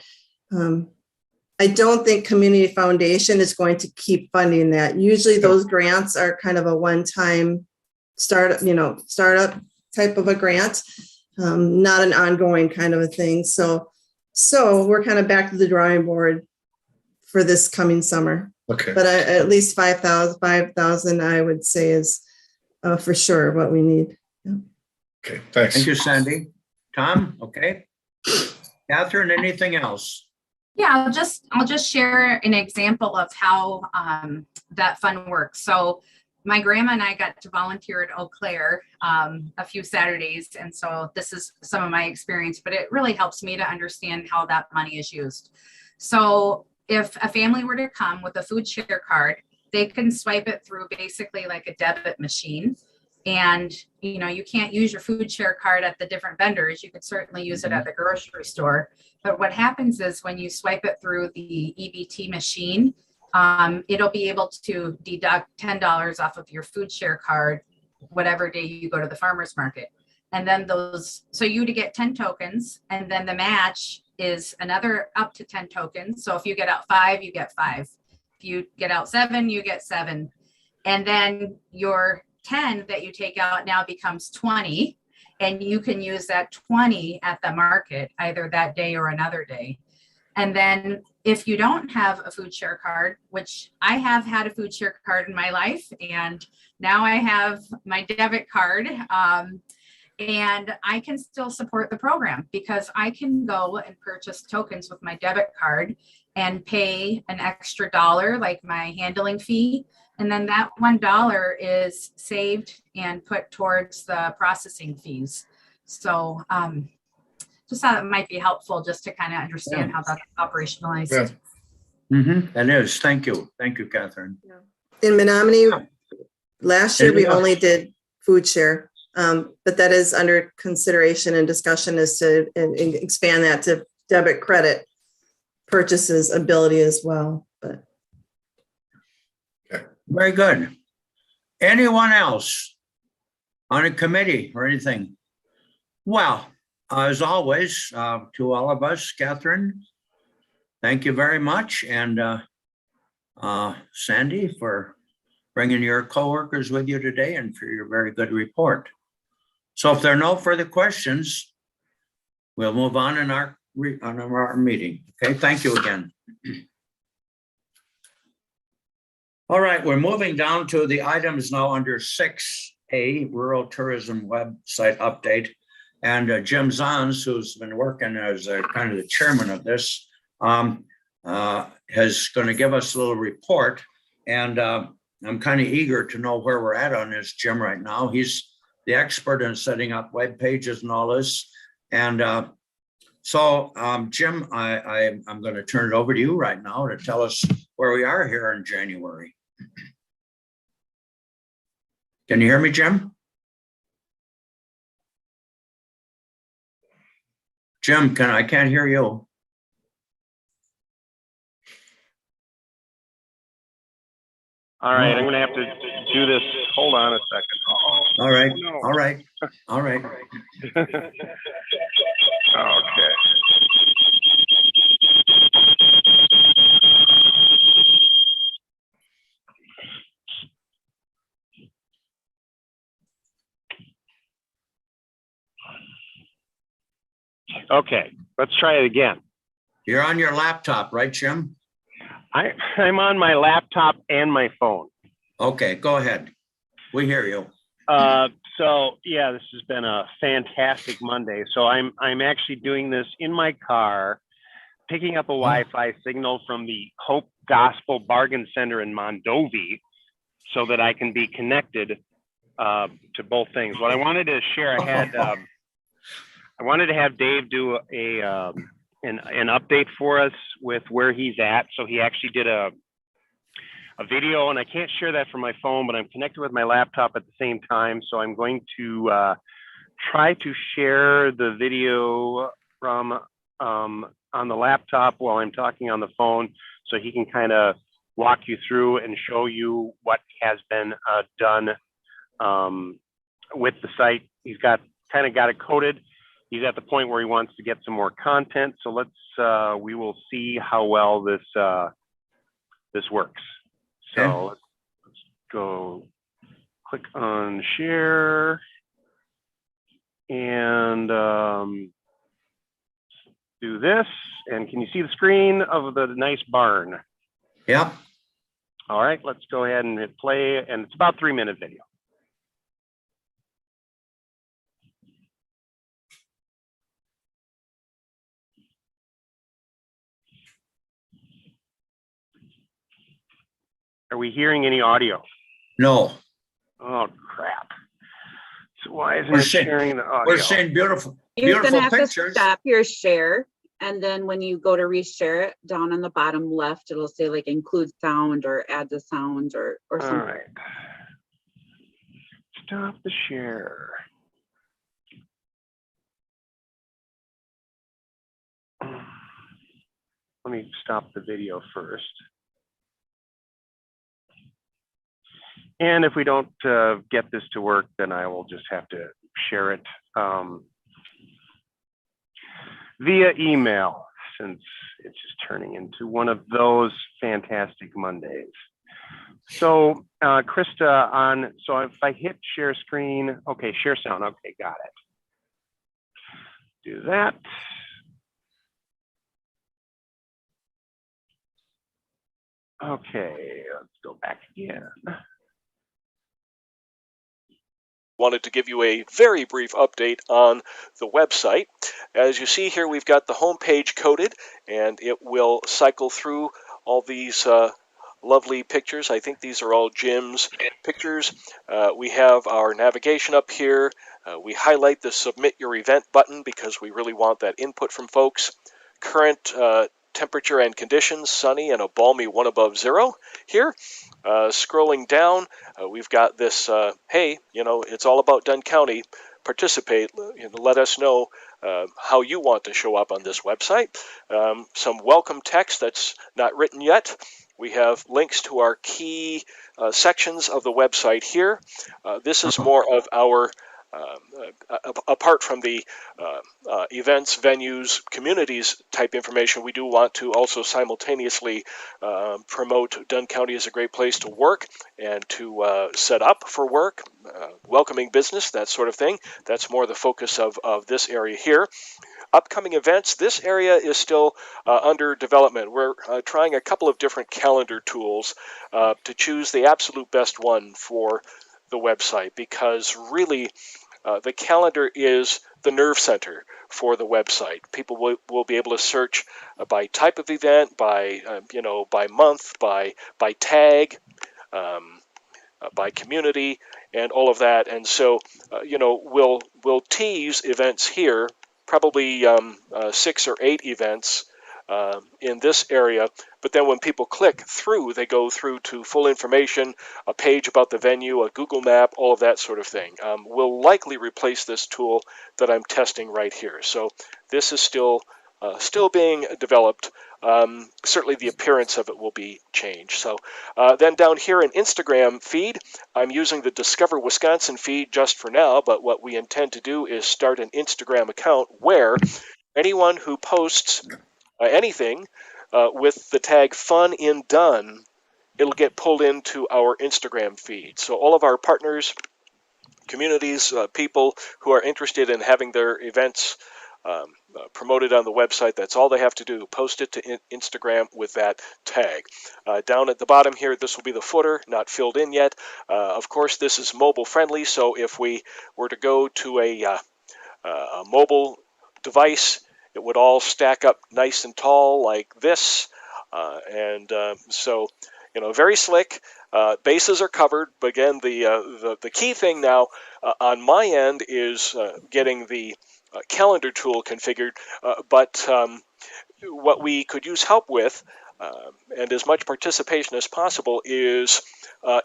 I don't think Community Foundation is going to keep funding that. Usually those grants are kind of a one-time startup type of a grant, not an ongoing kind of a thing. So we're kind of back to the drawing board for this coming summer. Okay. But at least 5,000, I would say is for sure what we need. Yeah. Okay, thanks. Thank you, Sandy. Tom, okay. Catherine, anything else? Yeah, I'll just share an example of how that fund works. So my grandma and I got to volunteer at Eau Claire a few Saturdays. And so this is some of my experience, but it really helps me to understand how that money is used. So if a family were to come with a food share card, they can swipe it through basically like a debit machine. And, you can't use your food share card at the different vendors. You could certainly use it at the grocery store. But what happens is when you swipe it through the EBT machine, it'll be able to deduct $10 off of your food share card, whatever day you go to the farmer's market. And then so you to get 10 tokens, and then the match is another up to 10 tokens. So if you get out 5, you get 5. If you get out 7, you get 7. And then your 10 that you take out now becomes 20. And you can use that 20 at the market, either that day or another day. And then if you don't have a food share card, which I have had a food share card in my life, and now I have my debit card, and I can still support the program because I can go and purchase tokens with my debit card and pay an extra $1, like my handling fee. And then that $1 is saved and put towards the processing fees. So just thought it might be helpful just to kind of understand how that's operationalized. Yeah. That is. Thank you. Thank you, Catherine. In Menominee, last year we only did food share, but that is under consideration and discussion as to expand that to debit credit purchases ability as well. But Very good. Anyone else on a committee or anything? Well, as always, to all of us, Catherine, thank you very much. And Sandy, for bringing your coworkers with you today and for your very good report. So if there are no further questions, we'll move on in our meeting. Okay, thank you again. All right, we're moving down to the items now under 6A, Rural Tourism Website Update. And Jim Zahns, who's been working as kind of the chairman of this, is going to give us a little report. And I'm kind of eager to know where we're at on this, Jim, right now. He's the expert in setting up web pages and all this. And so, Jim, I'm going to turn it over to you right now to tell us where we are here in January. Can you hear me, Jim? Jim, I can't hear you. All right, I'm gonna have to do this. Hold on a second. All right, No. all right, all right. Okay. Okay, let's try it again. You're on your laptop, right, Jim? I'm on my laptop and my phone. Okay, go ahead. We hear you. So yeah, this has been a fantastic Monday. So I'm actually doing this in my car, picking up a Wi-Fi signal from the Hope Gospel Bargain Center in Mondovi, so that I can be connected to both things. What I wanted to share, I wanted to have Dave do an update for us with where he's at. So he actually did a video, and I can't share that from my phone, but I'm connected with my laptop at the same time. So I'm going to try to share the video from on the laptop while I'm talking on the phone, so he can kind of walk you through and show you what has been done with the site. He's got it coded. He's at the point where he wants to get some more content. So we will see how well this works. So Okay. let's go click on share and do this. And can you see the screen of the nice barn? Yep. All right, let's go ahead and hit play. And it's about 3-minute video. Are we hearing any audio? No. Oh, crap. So why isn't We're it seeing- sharing the audio? We're seeing beautiful, You're beautiful gonna have pictures. to stop your share. And then when you go to reshare it, down on the bottom left, it'll say like include sound or add the sound or All something. right. Stop the share. Let me stop the video first. And if we don't get this to work, then I will just have to share it via email, since it's just turning into one of those fantastic Mondays. So Krista, so if I hit share screen, okay, share sound, okay, got it. Do that. Okay, let's go back again. Wanted to give you a very brief update on the website. As you see here, we've got the home page coded, and it will cycle through all these lovely pictures. I think these are all Jim's pictures. We have our navigation up here. We highlight the submit your event button because we really want that input from folks. Current temperature and conditions, sunny and a balmy 1 above 0 here. Scrolling down, we've got this, hey, it's all about Dunn County. Participate, let us know how you want to show up on this website. Some welcome text that's not written yet. We have links to our key sections of the website here. This is more of our apart from the events, venues, communities type information, we do want to also simultaneously promote Dunn County as a great place to work and to set up for work, welcoming business, that sort of thing. That's more the focus of this area here. Upcoming events, this area is still under development. We're trying a couple of different calendar tools to choose the absolute best one for the website, because really the calendar is the nerve center for the website. People will be able to search by type of event, by by month, by tag, by community, and all of that. And so we'll tease events here, probably 6 or 8 events in this area, but then when people click through, they go through to full information, a page about the venue, a Google map, all of that sort of thing. We'll likely replace this tool that I'm testing right here. So this is still being developed. Certainly the appearance of it will be changed. So then down here in Instagram feed, I'm using the Discover Wisconsin feed just for now, but what we intend to do is start an Instagram account where anyone who posts anything with the tag Fun in Dunn, it'll get pulled into our Instagram feed. So all of our partners, communities, people who are interested in having their events promoted on the website, that's all they have to do. Post it to Instagram with that tag. Down at the bottom here, this will be the footer, not filled in yet. Of course, this is mobile friendly, so if we were to go to a mobile device, it would all stack up nice and tall like this. So, very slick. Bases are covered, but again, the key thing now on my end is getting the calendar tool configured. But what we could use help with, and as much participation as possible, is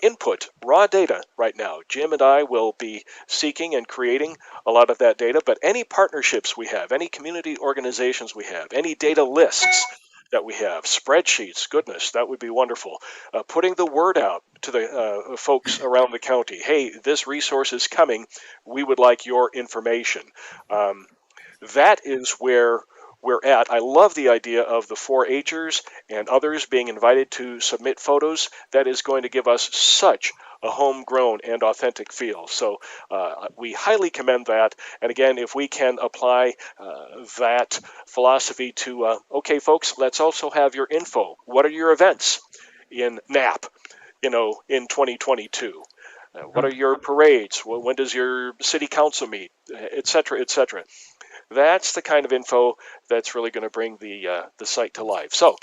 input, raw data right now. Jim and I will be seeking and creating a lot of that data, but any partnerships we have, any community organizations we have, any data lists that we have, spreadsheets, goodness, that would be wonderful. Putting the word out to the folks around the county, hey, this resource is coming, we would like your information. That is where we're at. I love the idea of the 4-Hers and others being invited to submit photos. That is going to give us such a homegrown and authentic feel. So we highly commend that. And again, if we can apply that philosophy to, okay, folks, let's also have your info. What are your events in NAP, in 2022? What are your parades? When does your city council meet, et cetera, et cetera? That's the kind of info that's really going to bring the site to life. So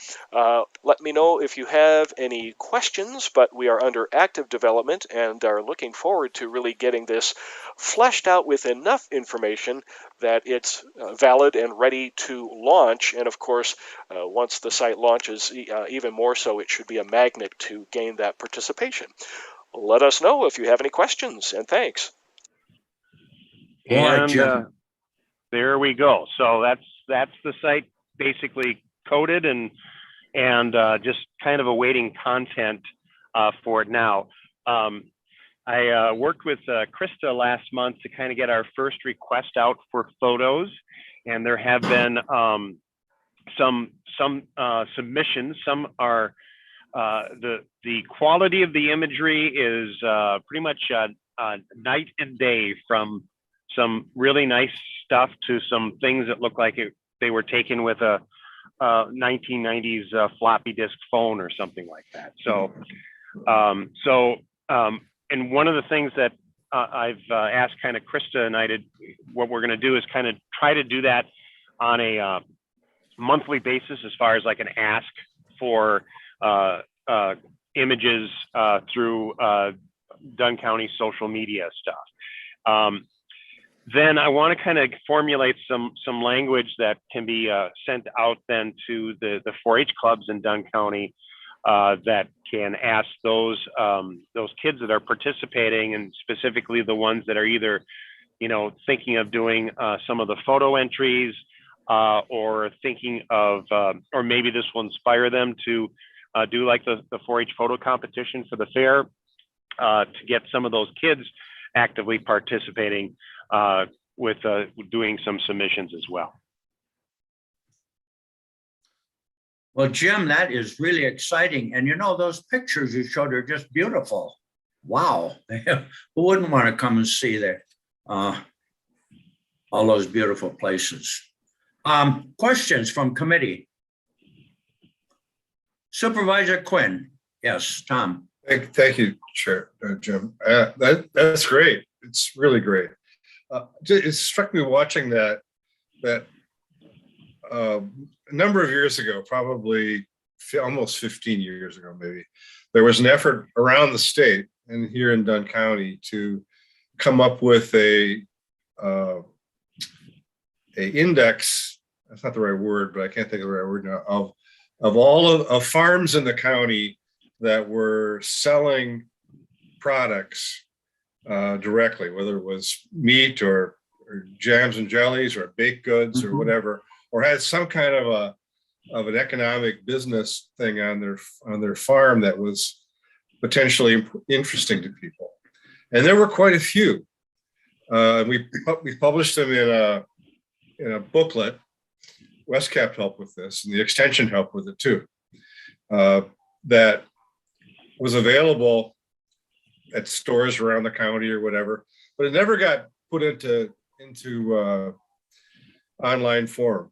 let me know if you have any questions, but we are under active development and are looking forward to really getting this fleshed out with enough information that it's valid and ready to launch. And of course, once the site launches, even more so, it should be a magnet to gain that participation. Let us know if you have any questions, and thanks. And there we go. So that's the site basically coded and just kind of awaiting content for it now. I worked with Krista last month to kind of get our first request out for photos, and there have been some submissions. Some are the quality of the imagery is pretty much night and day, from some really nice stuff to some things that look like they were taken with a 1990s floppy disk phone or something like that. So, and one of the things that I've asked kind of Krista and I to, what we're going to do is kind of try to do that on a monthly basis, as far as like an ask for images through Dunn County social media stuff. Then I want to kind of formulate some language that can be sent out then to the 4-H clubs in Dunn County that can ask those kids that are participating, and specifically the ones that are either, thinking of doing some of the photo entries or thinking of, or maybe this will inspire them to do like the 4-H photo competition for the fair to get some of those kids actively participating with doing some submissions as well. Well, Jim, that is really exciting. And you know, those pictures you showed are just beautiful. Wow. Who wouldn't want to come and see that? All those beautiful places. Questions from committee? Supervisor Quinn. Yes, Tom. Thank you, Chair, Jim. That's great. It's really great. It struck me watching that a number of years ago, probably almost 15 years ago, maybe, there was an effort around the state and here in Dunn County to come up with a index. That's not the right word, but I can't think of the right word now. Of all of farms in the county that were selling products directly, whether it was meat or jams and jellies or baked goods or whatever, or had some kind of an economic business thing on their farm that was potentially interesting to people. And there were quite a few. We published them in a booklet. Westcap helped with this, and the extension helped with it too. That was available at stores around the county or whatever, but it never got put into online form.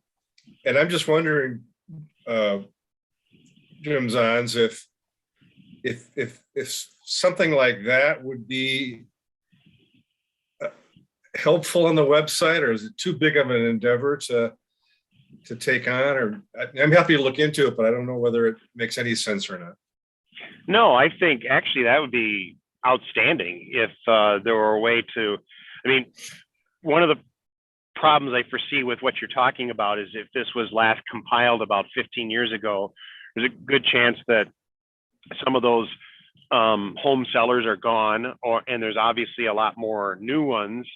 And I'm just wondering, Jim Zahns, if something like that would be helpful on the website, or is it too big of an endeavor to take on? Or I'm happy to look into it, but I don't know whether it makes any sense or not. No, I think actually that would be outstanding if there were a way to, I mean, one of the problems I foresee with what you're talking about is if this was last compiled about 15 years ago, there's a good chance that some of those home sellers are gone, and there's obviously a lot more new ones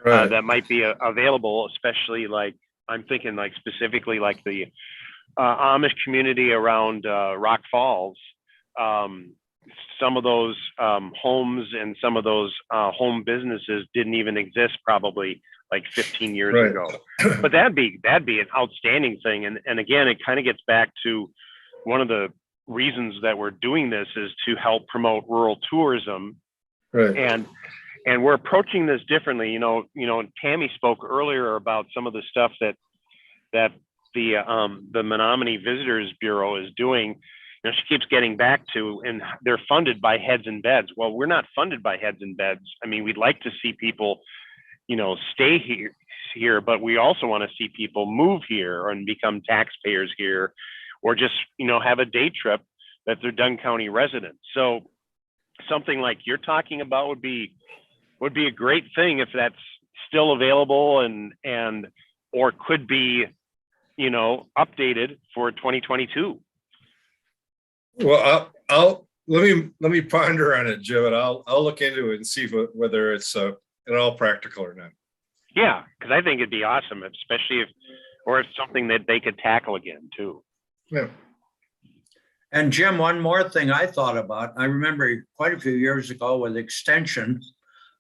that might be available, especially like, I'm thinking like specifically like the Amish community around Rock Falls. Some of those homes and some of those home businesses didn't even exist probably like 15 years ago. But that'd be an outstanding thing. And again, it kind of gets back to one of the reasons that we're doing this is to help promote rural tourism. And we're approaching this differently. You know, Tammy spoke earlier about some of the stuff that the Menominee Visitors Bureau is doing. You know, she keeps getting back to, and they're funded by heads and beds. Well, we're not funded by heads and beds. I mean, we'd like to see people, stay here, but we also want to see people move here and become taxpayers here, or just, have a day trip that they're Dunn County residents. So something like you're talking about would be a great thing if that's still available and or could be, updated for 2022. Well, I'll let me ponder on it, Jim, and I'll look into it and see whether it's at all practical or not. Yeah, because I think it'd be awesome, especially if it's something that they could tackle again too. Yeah. And Jim, one more thing I thought about. I remember quite a few years ago with Extension,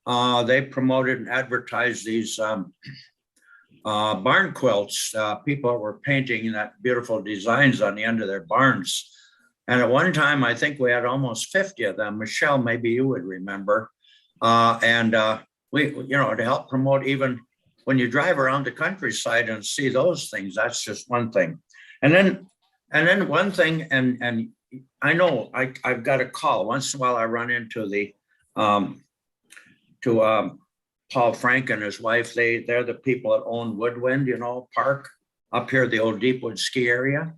they promoted and advertised these barn quilts. People were painting that beautiful designs on the end of their barns. And at one time, I think we had almost 50 of them. Michelle, maybe you would remember. We, to help promote, even when you drive around the countryside and see those things, that's just one thing. And then one thing, and I know I've got a call once in a while. I run into Paul Frank and his wife. They're the people that own Woodwind, park up here, the old Deepwood ski area.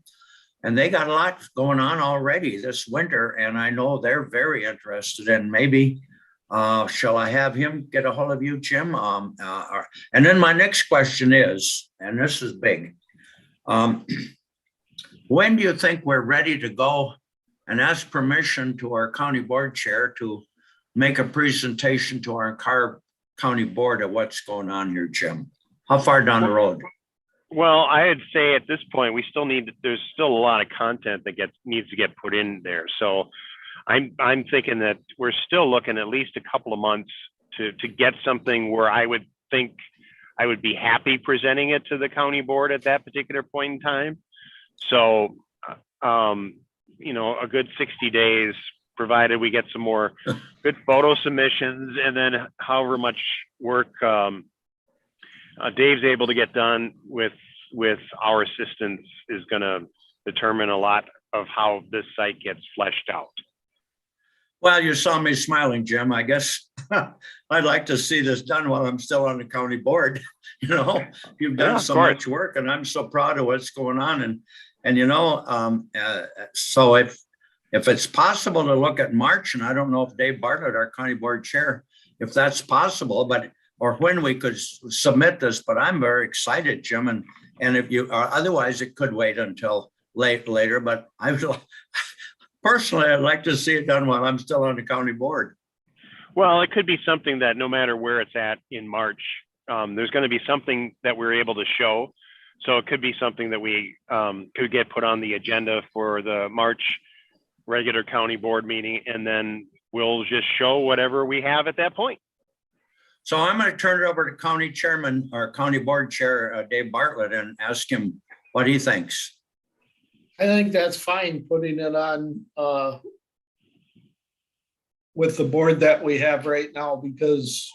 And they got a lot going on already this winter. And I know they're very interested in maybe, shall I have him get a hold of you, Jim? And then my next question is, and this is big. When do you think we're ready to go and ask permission to our county board chair to make a presentation to our county board of what's going on here, Jim? How far down the road? Well, I'd say at this point, there's still a lot of content that needs to get put in there. So I'm thinking that we're still looking at least a couple of months to get something where I would think I would be happy presenting it to the county board at that particular point in time. So, a good 60 days, provided we get some more good photo submissions, and then however much work Dave's able to get done with our assistance is going to determine a lot of how this site gets fleshed out. Well, you saw me smiling, Jim. I guess I'd like to see this done while I'm still on the county board. You've done so much work, and I'm so proud of what's going on. So if it's possible to look at March, and I don't know if Dave Bartlett, our county board chair, if that's possible, or when we could submit this, but I'm very excited, Jim. And if you are, otherwise it could wait until later, but personally, I'd like to see it done while I'm still on the county board. Well, it could be something that no matter where it's at in March, there's going to be something that we're able to show. So it could be something that we could get put on the agenda for the March regular county board meeting, and then we'll just show whatever we have at that point. So I'm going to turn it over to County Chairman or County Board Chair Dave Bartlett and ask him what he thinks. I think that's fine, putting it on with the board that we have right now, because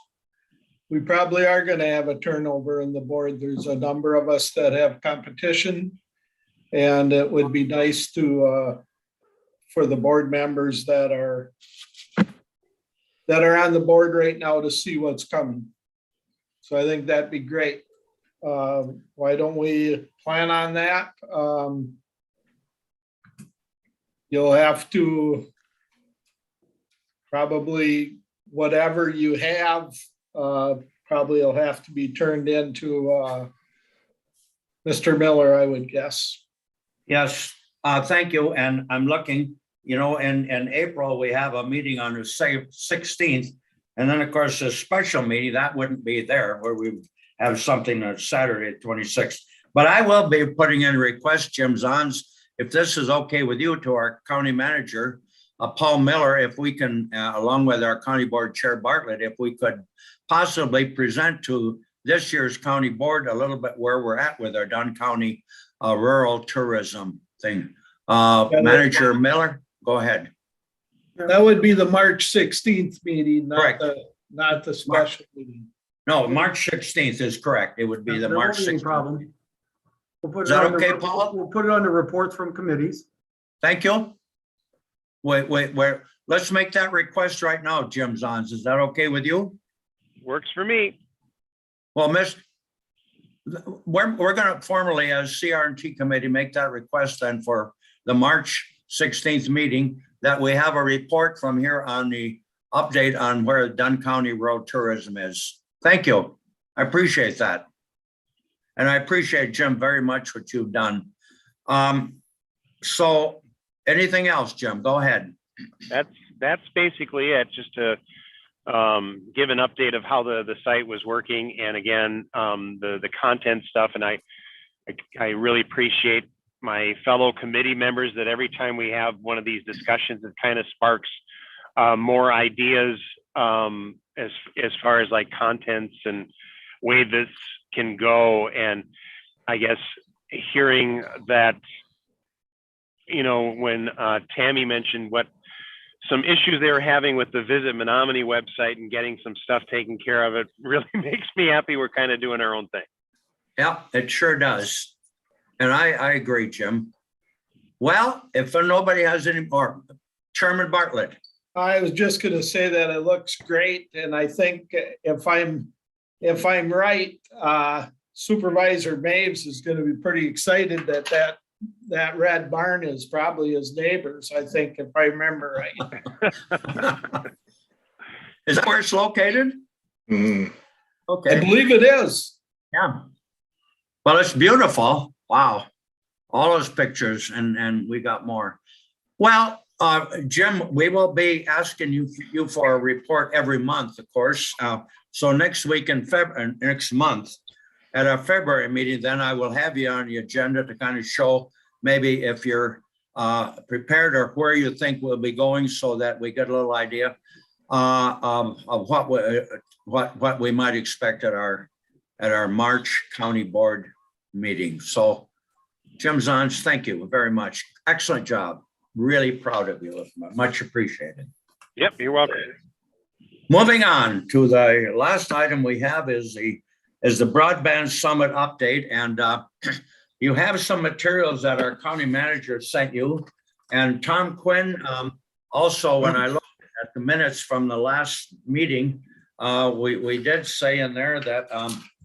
we probably are going to have a turnover in the board. There's a number of us that have competition, and it would be nice to for the board members that are on the board right now to see what's coming. So I think that'd be great. Why don't we plan on that? You'll have to probably, whatever you have, probably will have to be turned into Mr. Miller, I would guess. Yes, thank you. And I'm looking, in April, we have a meeting on the 16th. And then, of course, a special meeting that wouldn't be there, where we have something on Saturday, 26th. But I will be putting in a request, Jim Zons, if this is okay with you, to our county manager, Paul Miller, if we can, along with our county board chair Bartlett, if we could possibly present to this year's county board a little bit where we're at with our Dunn County rural tourism thing. Manager Miller, go ahead. That would be the March 16th meeting, not the special meeting. No, March 16th is correct. It would be the March 16th. Problem. Is that okay, Paul? We'll put it under reports from committees. Thank you. Wait. Let's make that request right now, Jim Zons. Is that okay with you? Works for me. Well, we're going to formally, as CR&T committee, make that request then for the March 16th meeting, that we have a report from here on the update on where Dunn County road tourism is. Thank you. I appreciate that. And I appreciate, Jim, very much what you've done. So anything else, Jim? Go ahead. That's basically it, just to give an update of how the site was working, and again, the content stuff. And I really appreciate my fellow committee members that every time we have one of these discussions, it kind of sparks more ideas as far as like contents and way this can go. And I guess hearing that, when Tammy mentioned what some issues they were having with the Visit Menominee website and getting some stuff taken care of, it really makes me happy we're kind of doing our own thing. Yeah, it sure does. And I agree, Jim. Well, if nobody has any more, Chairman Bartlett. I was just going to say that it looks great. And I think if I'm right, Supervisor Maves is going to be pretty excited that red barn is probably his neighbor's, I think, if I remember right. Is that where it's located? Mm-hmm. Okay. I believe it is. Yeah. Well, it's beautiful. Wow. All those pictures, and we got more. Well, Jim, we will be asking you for a report every month, of course. So next week in February, next month, at our February meeting, then I will have you on the agenda to kind of show maybe if you're prepared or where you think we'll be going so that we get a little idea of what we might expect at our March County Board meeting. So Jim Zons, thank you very much. Excellent job. Really proud of you. Much appreciated. Yep, you're welcome. Moving on to the last item we have is the Broadband Summit update. And you have some materials that our county manager sent you. And Tom Quinn, also, when I looked at the minutes from the last meeting, we did say in there that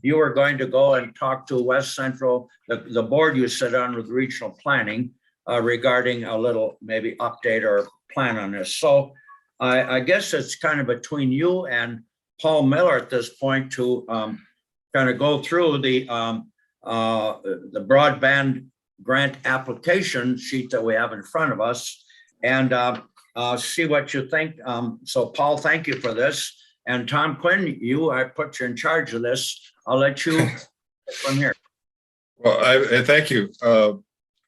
you were going to go and talk to West Central, the board you sit on with regional planning regarding a little maybe update or plan on this. So I guess it's kind of between you and Paul Miller at this point to kind of go through the broadband grant application sheet that we have in front of us and see what you think. So Paul, thank you for this. And Tom Quinn, I put you in charge of this. I'll let you from here. Well, thank you.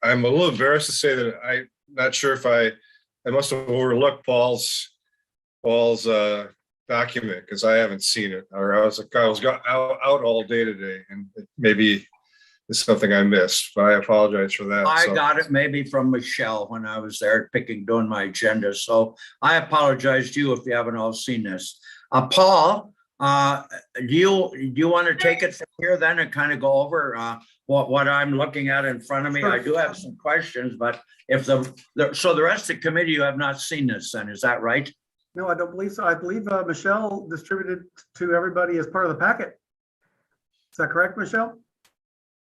I'm a little embarrassed to say that I'm not sure if I must have overlooked Paul's document because I haven't seen it, or I was out all day today, and maybe it's something I missed, but I apologize for that. I got it maybe from Michelle when I was there doing my agenda. So I apologize to you if you haven't all seen this. Paul, do you want to take it from here then and kind of go over what I'm looking at in front of me? I do have some questions, but if so the rest of the committee, you have not seen this then, is that right? No, I don't believe so. I believe Michelle distributed to everybody as part of the packet. Is that correct, Michelle?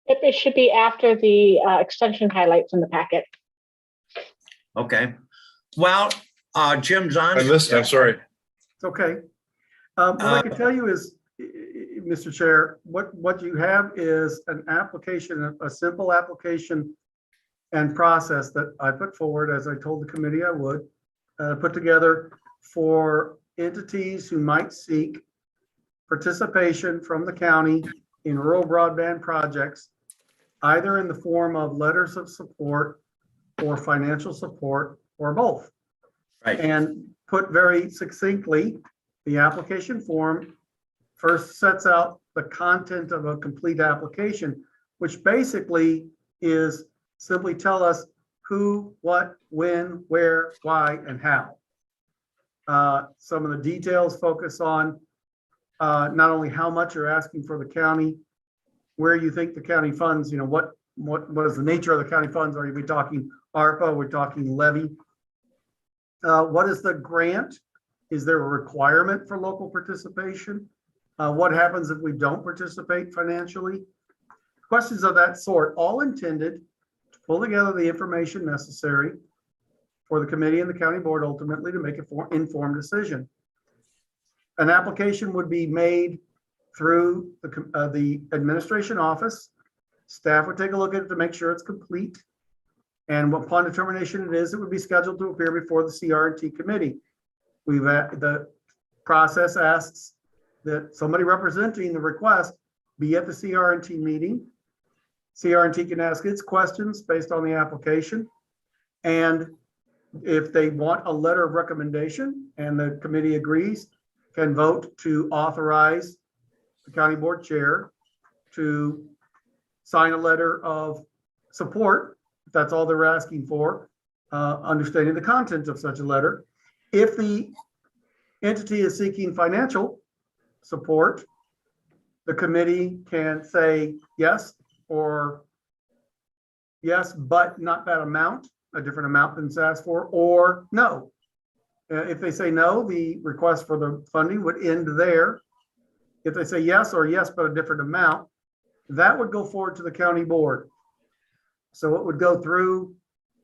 It should be after the extension highlights in the packet. Okay. Well, Jim Zons. I missed it. I'm sorry. It's okay. What I can tell you is, Mr. Chair, what you have is an application, a simple application and process that I put forward, as I told the committee I would, put together for entities who might seek participation from the county in rural broadband projects, either in the form of letters of support or financial support or both. Right. And put very succinctly, the application form first sets out the content of a complete application, which basically is simply tell us who, what, when, where, why, and how. Some of the details focus on not only how much you're asking for the county, where you think the county funds, what is the nature of the county funds? Are we talking ARPA? We're talking levy. What is the grant? Is there a requirement for local participation? What happens if we don't participate financially? Questions of that sort, all intended to pull together the information necessary for the committee and the county board ultimately to make an informed decision. An application would be made through the administration office. Staff would take a look at it to make sure it's complete. And upon determination it would be scheduled to appear before the CR&T committee. The process asks that somebody representing the request be at the CR&T meeting. CR&T can ask its questions based on the application. And if they want a letter of recommendation and the committee agrees, can vote to authorize the county board chair to sign a letter of support, if that's all they're asking for, understanding the content of such a letter. If the entity is seeking financial support, the committee can say yes, or yes, but not that amount, a different amount than it's asked for, or no. If they say no, the request for the funding would end there. If they say yes, or yes, but a different amount, that would go forward to the county board. So it would go through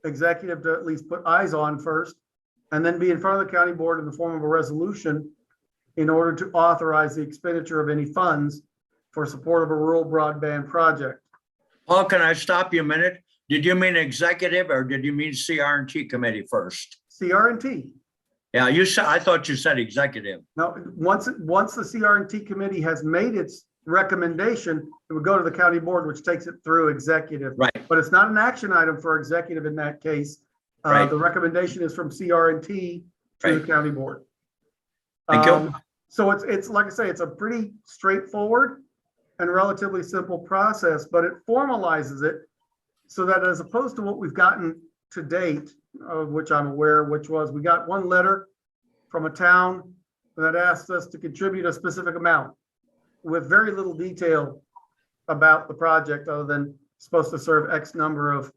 executive to at least put eyes on first, and then be in front of the county board in the form of a resolution in order to authorize the expenditure of any funds for support of a rural broadband project. Paul, can I stop you a minute? Did you mean executive or did you mean CR&T committee first? CR&T. Yeah, I thought you said executive. No, once the CR&T committee has made its recommendation, it would go to the county board, which takes it through executive. Right. But it's not an action item for executive in that case. Right. The recommendation is from CR&T to the Right. county board. Thank you. So it's like I say, it's a pretty straightforward and relatively simple process, but it formalizes it so that as opposed to what we've gotten to date, of which I'm aware, which was we got one letter from a town that asked us to contribute a specific amount with very little detail about the project other than supposed to serve X number of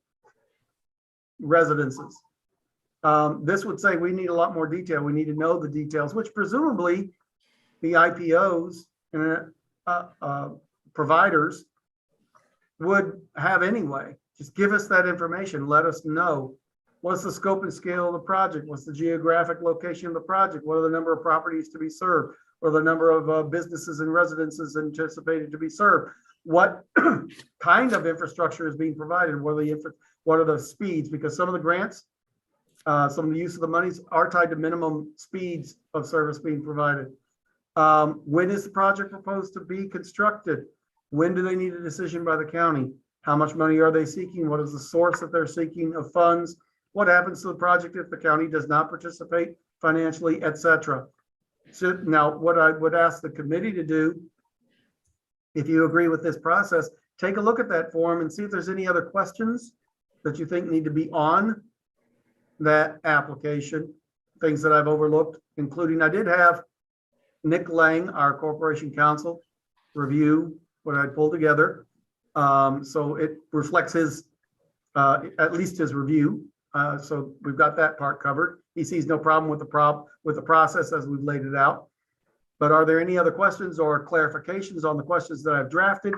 residences. This would say we need a lot more detail. We need to know the details, which presumably the IPOs and providers would have anyway. Just give us that information. Let us know. What's the scope and scale of the project? What's the geographic location of the project? What are the number of properties to be served? What are the number of businesses and residences anticipated to be served? What kind of infrastructure is being provided? What are the speeds? Because some of the grants, some of the use of the monies are tied to minimum speeds of service being provided. When is the project proposed to be constructed? When do they need a decision by the county? How much money are they seeking? What is the source that they're seeking of funds? What happens to the project if the county does not participate financially, etc.? So now what I would ask the committee to do, if you agree with this process, take a look at that form and see if there's any other questions that you think need to be on that application, things that I've overlooked, including I did have Nick Lang, our corporation counsel, review what I pulled together. So it reflects his, at least his review. So we've got that part covered. He sees no problem with the process as we've laid it out. But are there any other questions or clarifications on the questions that I've drafted?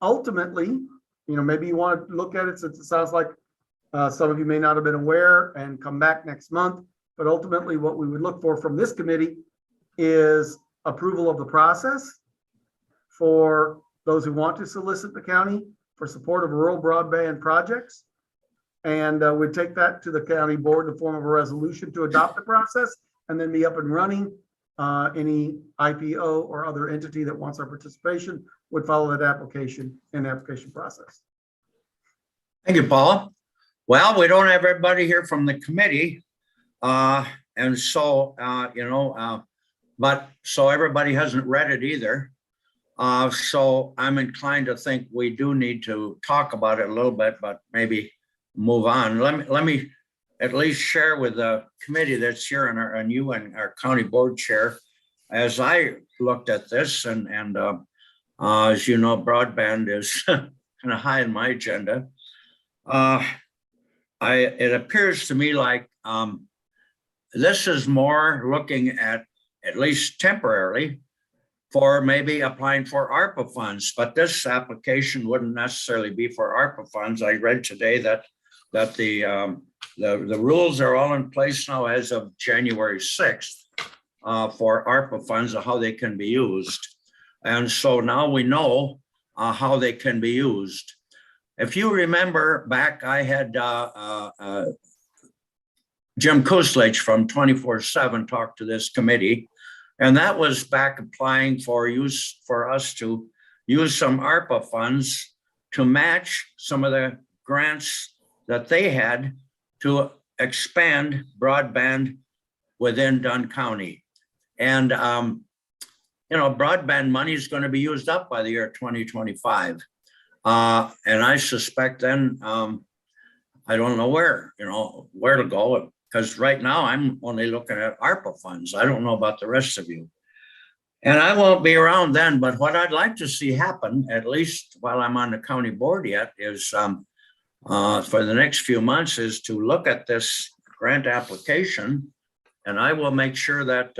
Ultimately, maybe you want to look at it since it sounds like some of you may not have been aware and come back next month. But ultimately, what we would look for from this committee is approval of the process for those who want to solicit the county for support of rural broadband projects. And we'd take that to the county board in the form of a resolution to adopt the process and then be up and running. Any IPO or other entity that wants our participation would follow that application and application process. Thank you, Paul. Well, we don't have everybody here from the committee. And so, but so everybody hasn't read it either. So I'm inclined to think we do need to talk about it a little bit, but maybe move on. Let me at least share with the committee that's here and you and our county board chair, as I looked at this and as you know, broadband is kind of high in my agenda. It appears to me like this is more looking at least temporarily, for maybe applying for ARPA funds, but this application wouldn't necessarily be for ARPA funds. I read today that the rules are all in place now as of January 6th for ARPA funds of how they can be used. And so now we know how they can be used. If you remember back, I had Jim Kuslich from 24/7 talk to this committee. And that was back applying for us to use some ARPA funds to match some of the grants that they had to expand broadband within Dunn County. And, broadband money is going to be used up by the year 2025. And I suspect then, I don't know where to go. Because right now I'm only looking at ARPA funds. I don't know about the rest of you. And I won't be around then, but what I'd like to see happen, at least while I'm on the county board yet, is for the next few months is to look at this grant application. And I will make sure that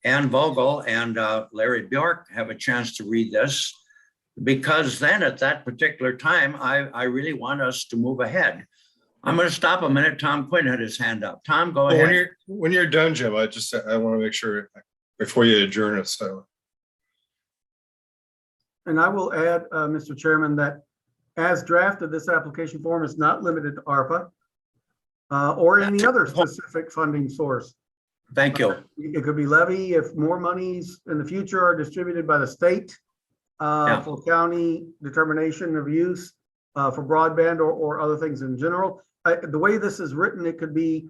Ann Vogel and Larry Bjork have a chance to read this, because then at that particular time, I really want us to move ahead. I'm going to stop a minute. Tom Quinn had his hand up. Tom, go ahead. When you're done, Jim, I want to make sure before you adjourn it. So, and I will add, Mr. Chairman, that as drafted, this application form is not limited to ARPA or any other specific funding source. Thank you. It could be levy if more monies in the future are distributed by the state for county determination of use for broadband or other things in general. The way this is written, it could be,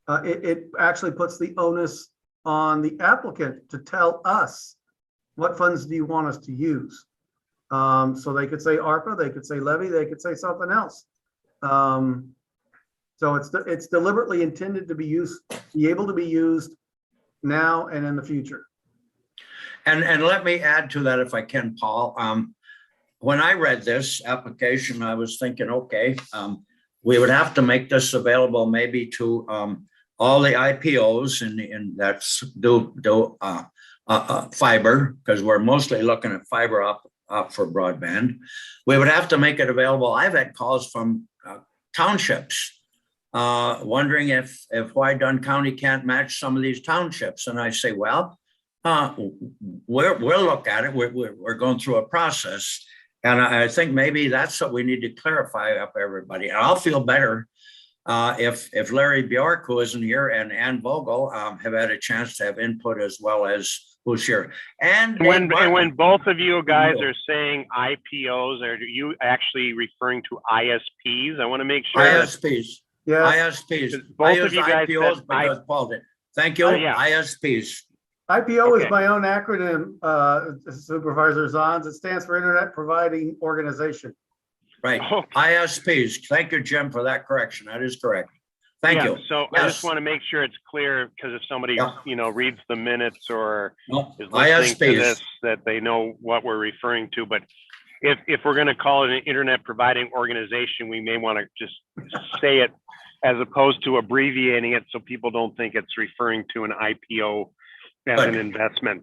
it actually puts the onus on the applicant to tell us what funds do you want us to use. So they could say ARPA, they could say levy, they could say something else. So it's deliberately intended to be able to be used now and in the future. And let me add to that if I can, Paul. When I read this application, I was thinking, okay, we would have to make this available maybe to all the IPOs and that's do fiber, because we're mostly looking at fiber up for broadband. We would have to make it available. I've had calls from townships wondering if why Dunn County can't match some of these townships. And I say, well, we'll look at it. We're going through a process. And I think maybe that's what we need to clarify up everybody. And I'll feel better if Larry Bjork, who isn't here, and Ann Vogel have had a chance to have input as well as who's here. And when both of you guys are saying IPOs, are you actually referring to ISPs? I want to make sure. ISPs. Yeah. ISPs. Both of you guys IPOs said because Paul did. Thank you. yeah. ISPs. IPO Okay. is my own acronym, Supervisor Zons. It stands for Internet Providing Organization. Right. Okay. ISPs. Thank you, Jim, for that correction. That is correct. Thank Yeah, you. so I just want to make sure it's clear, because if somebody, reads the minutes or is listening to this, that they know what we're referring to. But if we're going to call it an internet providing organization, we may want to just say it as opposed to abbreviating it so people don't think it's referring to an IPO as an investment.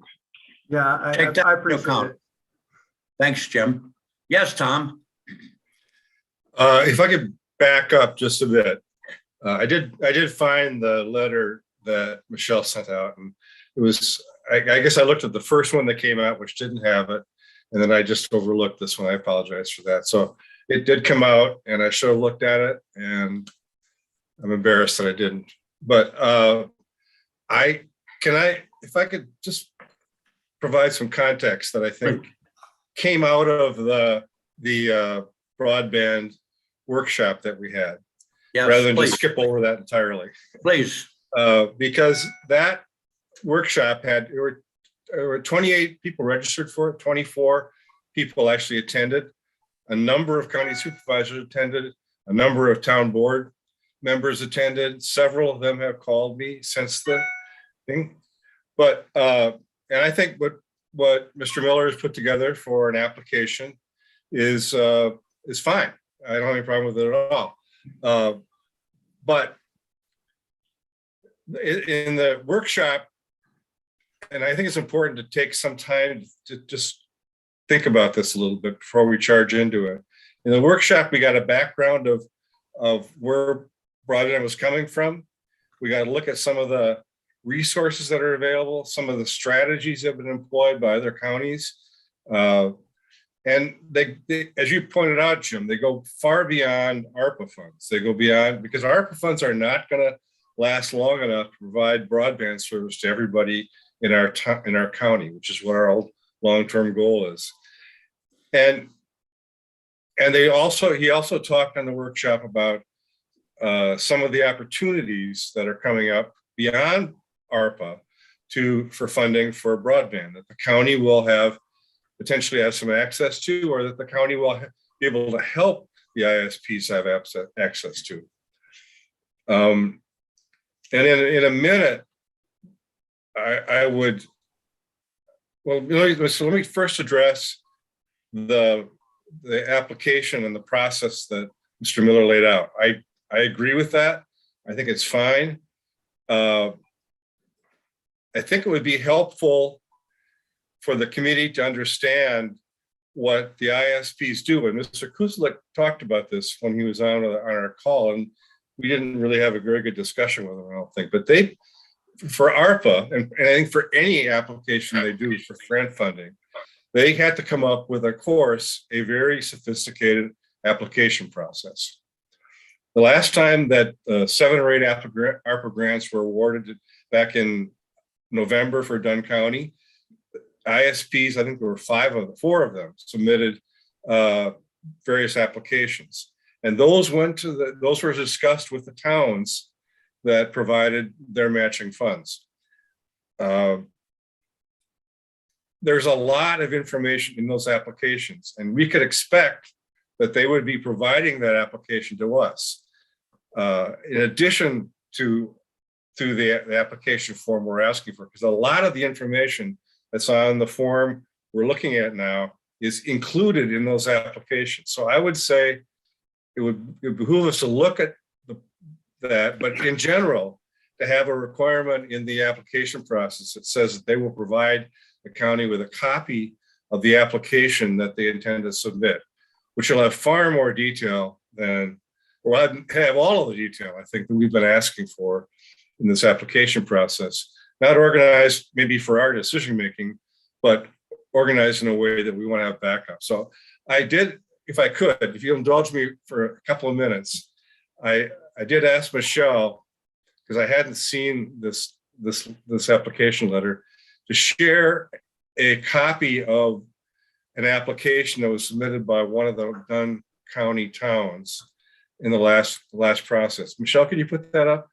Yeah, I appreciate it. Thanks, Jim. Yes, Tom. If I could back up just a bit. I did find the letter that Michelle sent out, and it was, I guess I looked at the first one that came out, which didn't have it. And then I just overlooked this one. I apologize for that. So it did come out and I should have looked at it, and I'm embarrassed that I didn't. But if I could just provide some context that I think came out of the broadband workshop that we had. Yes, rather than please. just skip over that entirely. Please. Because that workshop there were 28 people registered for it, 24 people actually attended. A number of county supervisors attended, a number of town board members attended. Several of them have called me since the thing. But, and I think what Mr. Miller has put together for an application is fine. I don't have any problem with it at all. But in the workshop, and I think it's important to take some time to just think about this a little bit before we charge into it. In the workshop, we got a background of where broadband was coming from. We got to look at some of the resources that are available, some of the strategies that have been employed by other counties. And they, as you pointed out, Jim, they go far beyond ARPA funds. They go beyond, because ARPA funds are not going to last long enough to provide broadband service to everybody in our county, which is what our long-term goal is. And he also talked on the workshop about some of the opportunities that are coming up beyond ARPA for funding for broadband that the county will potentially have some access to, or that the county will be able to help the ISPs have access to. And in a minute, let me first address the application and the process that Mr. Miller laid out. I agree with that. I think it's fine. I think it would be helpful for the committee to understand what the ISPs do. And Mr. Kuslik talked about this when he was on our call, and we didn't really have a very good discussion with them, I don't think. But for ARPA, and I think for any application they do for grant funding, they had to come up with, of course, a very sophisticated application process. The last time that 7 or 8 ARPA grants were awarded back in November for Dunn County. ISPs, I think there were four of them submitted various applications. And those were discussed with the towns that provided their matching funds. There's a lot of information in those applications, and we could expect that they would be providing that application to us. In addition to the application form we're asking for, because a lot of the information that's on the form we're looking at now is included in those applications. So I would say it would behoove us to look at that, but in general, to have a requirement in the application process that says that they will provide the county with a copy of the application that they intend to submit, which will have far more detail than, or have all of the detail, I think, that we've been asking for in this application process. Not organized maybe for our decision-making, but organized in a way that we want to have backup. So I did, if I could, if you'll indulge me for a couple of minutes, I did ask Michelle, because I hadn't seen this application letter, to share a copy of an application that was submitted by one of the Dunn County towns in the last process. Michelle, can you put that up?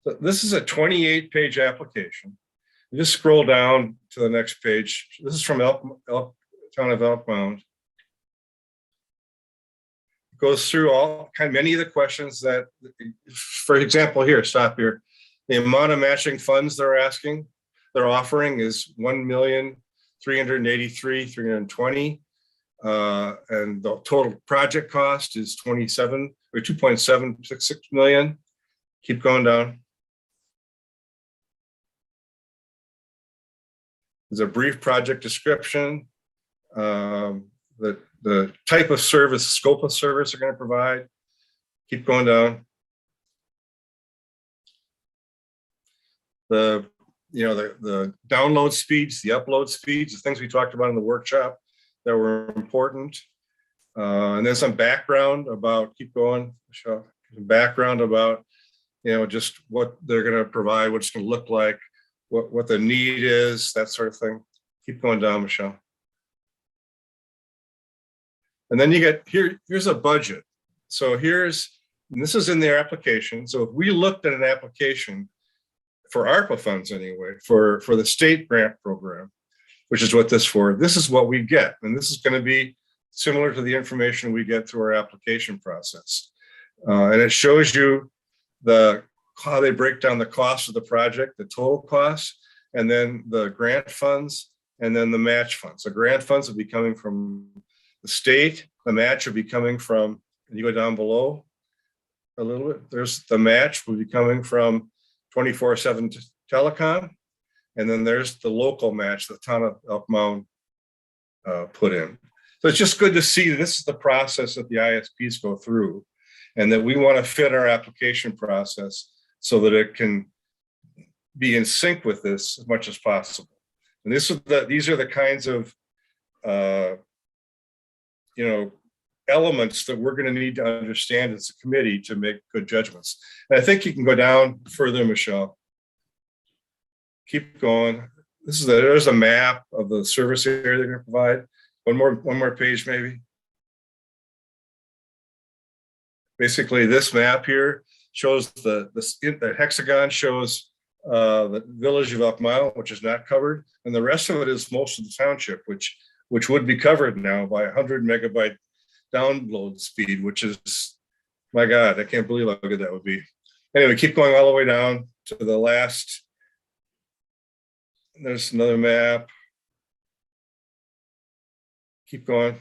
So this is a 28-page application. You just scroll down to the next page. This is from town of Elk Mound. It goes through many of the questions that, for example, here, stop here. The amount of matching funds they're offering is $1,383,320, and the total project cost is 2.766 million. Keep going down. There's a brief project description, the type of service, scope of service they're going to provide. Keep going down. The download speeds, the upload speeds, the things we talked about in the workshop that were important. And then some background about, keep going, Michelle, background about, just what they're going to provide, what it's going to look like, what the need is, that sort of thing. Keep going down, Michelle. And then you get, here's a budget. So this is in their application. So if we looked at an application for ARPA funds anyway, for the state grant program, which is what this is what we get. And this is going to be similar to the information we get through our application process. And it shows you how they break down the cost of the project, the total cost, and then the grant funds, and then the match funds. The grant funds will be coming from the state. The match will be coming from, and you go down below a little bit, there's the match will be coming from 24/7 telecom. And then there's the local match the town of Elk Mound put in. So it's just good to see this is the process that the ISPs go through, and that we want to fit our application process so that it can be in sync with this as much as possible. And these are the kinds of elements that we're going to need to understand as a committee to make good judgments. And I think you can go down further, Michelle. Keep going. There's a map of the service area they're going to provide. One more page, maybe. Basically, this map here shows the hexagon shows the village of Elk Mound, which is not covered, and the rest of it is most of the township, which would be covered now by 100 megabyte download speed, which is, my God, I can't believe how good that would be. Anyway, keep going all the way down to the last. There's another map. Keep going.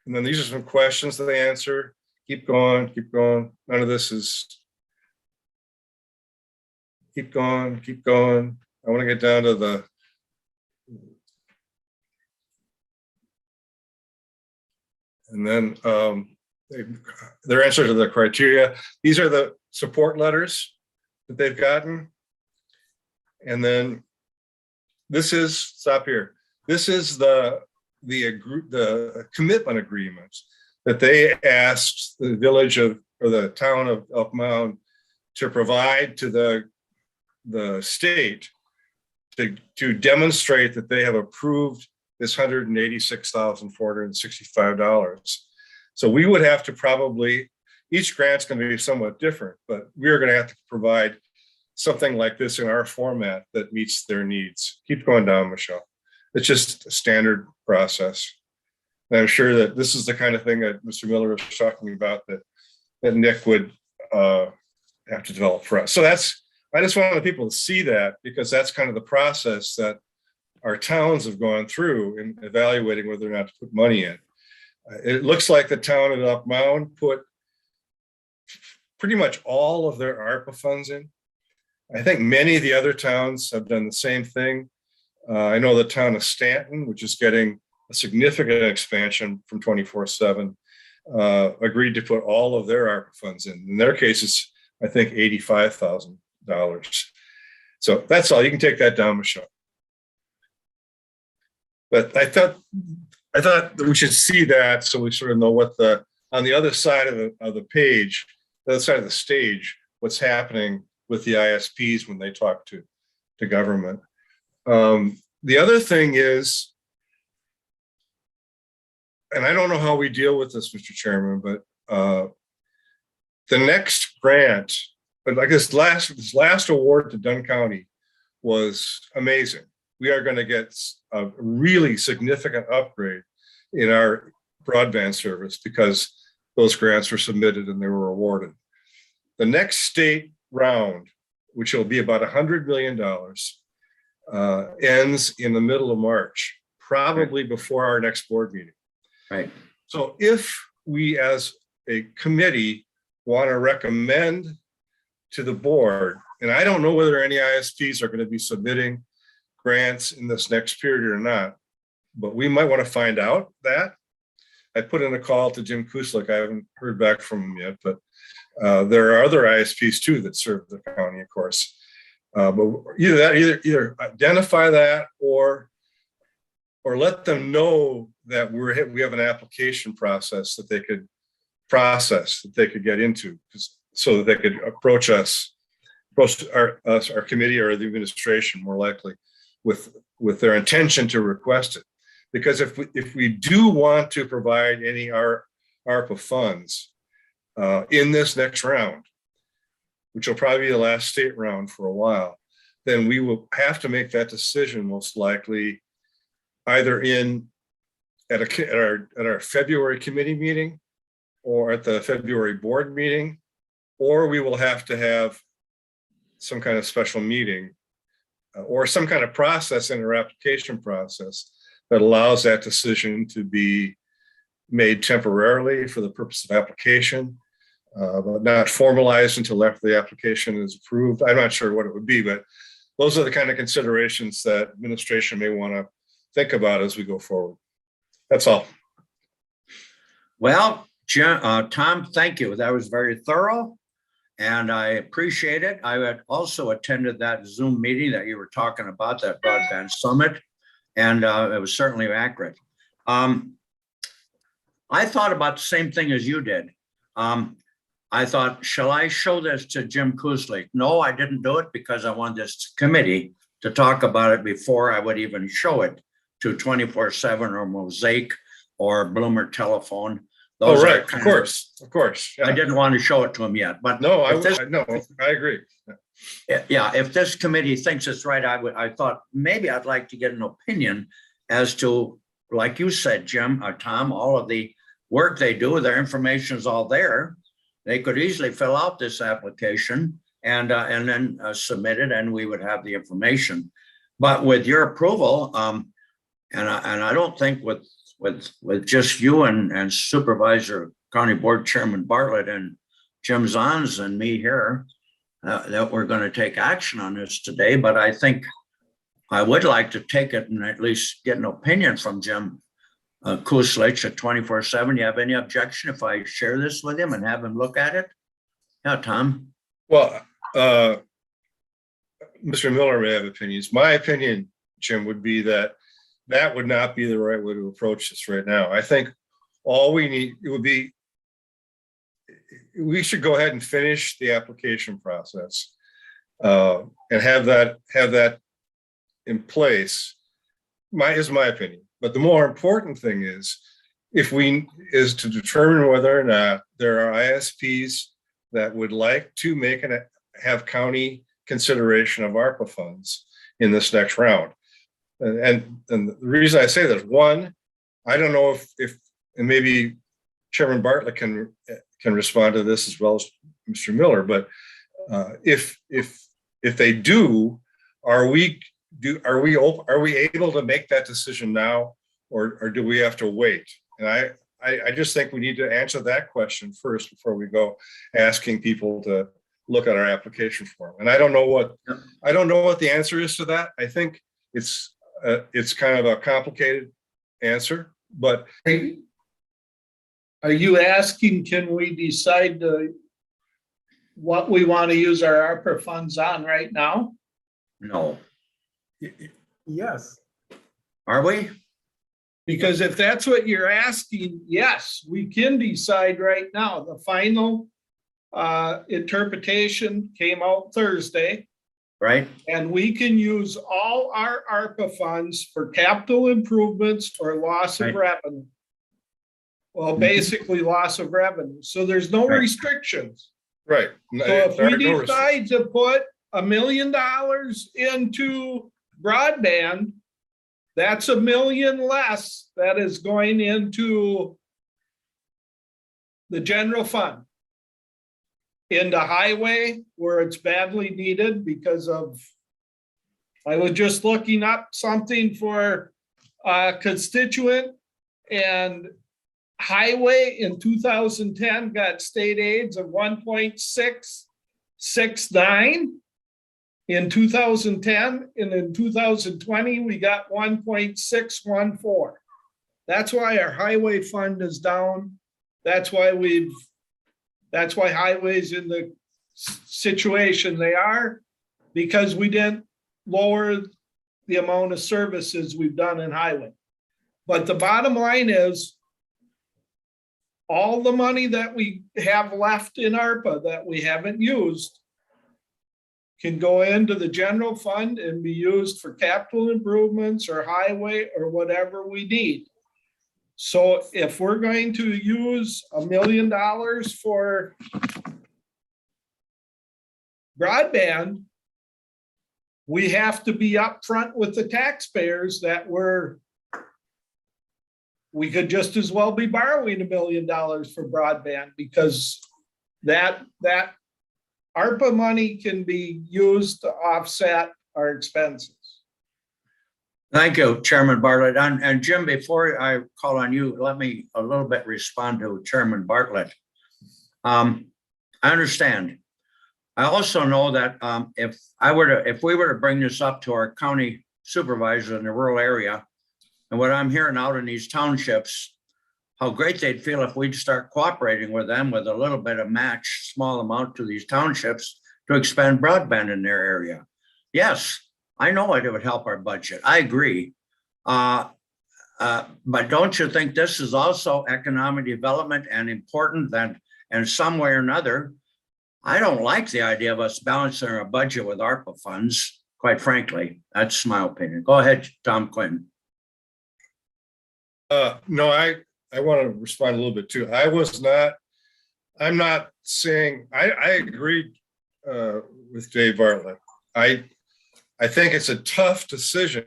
And then these are some questions that they answer. Keep going, keep going. None of this is. Keep going, keep going. I want to get down to the. And then their answer to the criteria. These are the support letters that they've gotten. And then this is, stop here. This is the commitment agreement that they asked the village of, or the town of Elk Mound to provide to the state to demonstrate that they have approved this $186,465. So we would have to probably, each grant's going to be somewhat different, but we're going to have to provide something like this in our format that meets their needs. Keep going down, Michelle. It's just a standard process. And I'm sure that this is the kind of thing that Mr. Miller was talking about that Nick would have to develop for us. So I just wanted people to see that, because that's kind of the process that our towns have gone through in evaluating whether or not to put money in. It looks like the town of Elk Mound put pretty much all of their ARPA funds in. I think many of the other towns have done the same thing. I know the town of Stanton, which is getting a significant expansion from 24/7, agreed to put all of their ARPA funds in. In their case, it's, I think, $85,000. So that's all. You can take that down, Michelle. But I thought that we should see that, so we sort of know what on the other side of the page, the other side of the stage, what's happening with the ISPs when they talk to government. The other thing is, and I don't know how we deal with this, Mr. Chairman, but the next grant, but like this last award to Dunn County was amazing. We are going to get a really significant upgrade in our broadband service because those grants were submitted and they were awarded. The next state round, which will be about $100 million, ends in the middle of March, probably before our next board meeting. Right. So if we as a committee want to recommend to the board, and I don't know whether any ISPs are going to be submitting grants in this next period or not, but we might want to find out that. I put in a call to Jim Kuslik. I haven't heard back from him yet, but there are other ISPs too that serve the county, of course. But either identify that or let them know that we have an application process that they could get into, so that they could approach our committee or the administration more likely with their intention to request it. Because if we do want to provide any ARPA funds in this next round, which will probably be the last state round for a while, then we will have to make that decision most likely either at our February committee meeting or at the February board meeting, or we will have to have some kind of special meeting or some kind of process in our application process that allows that decision to be made temporarily for the purpose of application, but not formalized until after the application is approved. I'm not sure what it would be, but those are the kind of considerations that administration may want to think about as we go forward. That's all. Well, Tom, thank you. That was very thorough, and I appreciate it. I had also attended that Zoom meeting that you were talking about, that broadband summit, and it was certainly accurate. I thought about the same thing as you did. I thought, shall I show this to Jim Kuslik? No, I didn't do it because I wanted this committee to talk about it before I would even show it to 24/7 or Mosaic or Bloomer Telephone. Those right, of course. Yeah. I didn't want to show it to him yet, but no, I agree. Yeah, if this committee thinks it's right, I thought maybe I'd like to get an opinion as to, like you said, Jim, or Tom, all of the work they do, their information is all there. They could easily fill out this application and then submit it, and we would have the information. But with your approval, and I don't think with just you and Supervisor County Board Chairman Bartlett and Jim Zons and me here, that we're going to take action on this today. But I think I would like to take it and at least get an opinion from Jim Kuslich at 24/7. You have any objection if I share this with him and have him look at it? Yeah, Tom. Well, Mr. Miller may have opinions. My opinion, Jim, would be that would not be the right way to approach this right now. I think all we need, we should go ahead and finish the application process and have that in place. Is my opinion. But the more important thing is to determine whether or not there are ISPs that would like to have county consideration of ARPA funds in this next round. And the reason I say that, one, I don't know if and maybe Chairman Bartlett can respond to this as well as Mr. Miller, but if they do, are we able to make that decision now, or do we have to wait? And I just think we need to answer that question first before we go asking people to look at our application form. And I don't know what the answer is to that. I think it's kind of a complicated answer, but are you asking, can we decide what we want to use our ARPA funds on right now? No. Yes. Are we? Because if that's what you're asking, yes, we can decide right now. The final interpretation came out Thursday. Right. And we can use all our ARPA funds for capital improvements or loss of revenue. Well, basically loss of revenue. So there's no restrictions. Right. So if we decide to put $1 million into broadband, that's $1 million less that is going into the general fund, into highway where it's badly needed because of, I was just looking up something for a constituent, and highway in 2010 got state aids of 1.669 in 2010, and in 2020 we got 1.614. That's why our highway fund is down. That's why highways in the situation they are, because we didn't lower the amount of services we've done in highway. But the bottom line is, all the money that we have left in ARPA that we haven't used can go into the general fund and be used for capital improvements or highway or whatever we need. So if we're going to use $1 million for broadband, we have to be upfront with the taxpayers that we could just as well be borrowing $1 million for broadband, because that ARPA money can be used to offset our expenses. Thank you, Chairman Bartlett. And Jim, before I call on you, let me a little bit respond to Chairman Bartlett. I understand. I also know that if we were to bring this up to our county supervisor in the rural area, and what I'm hearing out in these townships, how great they'd feel if we'd start cooperating with them with a little bit of match, small amount to these townships to expand broadband in their area. Yes, I know it would help our budget. I agree. But don't you think this is also economic development and important that in some way or another? I don't like the idea of us balancing our budget with ARPA funds, quite frankly. That's my opinion. Go ahead, Tom Quinn. No, I want to respond a little bit too. I'm not saying, I agreed with Dave Bartlett. I think it's a tough decision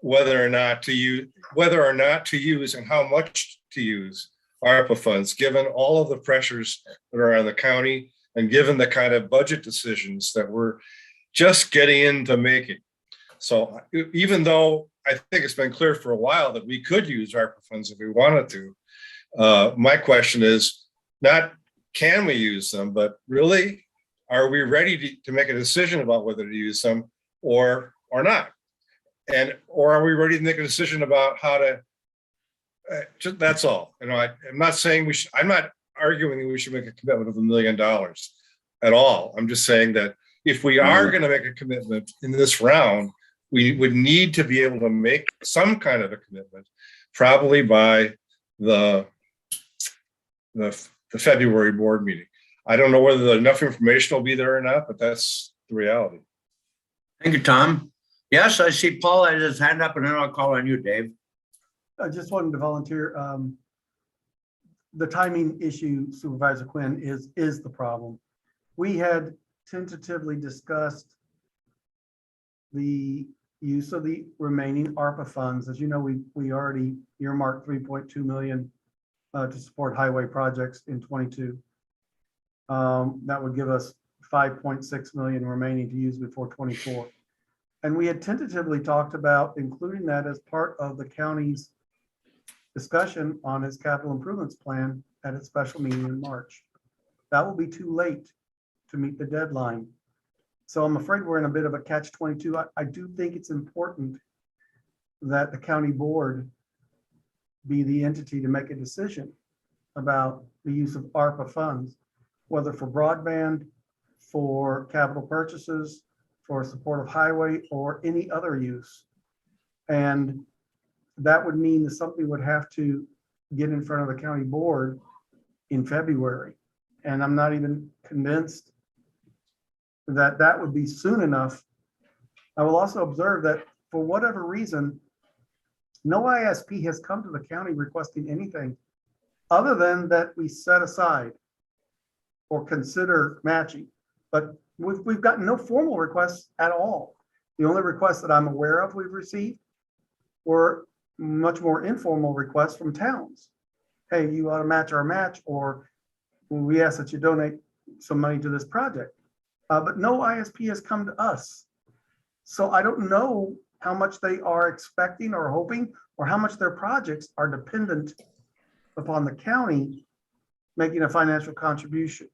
whether or not to use and how much to use ARPA funds, given all of the pressures that are on the county and given the kind of budget decisions that we're just getting into making. So even though I think it's been clear for a while that we could use ARPA funds if we wanted to, my question is not can we use them, but really, are we ready to make a decision about whether to use them or not? Or are we ready to make a decision about how to, that's all. I'm not saying I'm not arguing that we should make a commitment of $1 million at all. I'm just saying that if we are going to make a commitment in this round, we would need to be able to make some kind of a commitment, probably by the the February board meeting. I don't know whether enough information will be there or not, but that's the reality. Thank you, Tom. Yes, I see Paul has his hand up, and then I'll call on you, Dave. I just wanted to volunteer. The timing issue, Supervisor Quinn, is the problem. We had tentatively discussed the use of the remaining ARPA funds. As you know, we already earmarked 3.2 million to support highway projects in 22. That would give us 5.6 million remaining to use before 24. And we had tentatively talked about including that as part of the county's discussion on its capital improvements plan at its special meeting in March. That will be too late to meet the deadline. So I'm afraid we're in a bit of a catch-22. I do think it's important that the county board be the entity to make a decision about the use of ARPA funds, whether for broadband, for capital purchases, for support of highway, or any other use. And that would mean that something would have to get in front of the county board in February. And I'm not even convinced that that would be soon enough. I will also observe that for whatever reason, no ISP has come to the county requesting anything other than that we set aside or consider matching. But we've gotten no formal requests at all. The only requests that I'm aware of we've received were much more informal requests from towns. Hey, you ought to match our match, or we ask that you donate some money to this project. But no ISP has come to us. So I don't know how much they are expecting or hoping, or how much their projects are dependent upon the county making a financial contribution,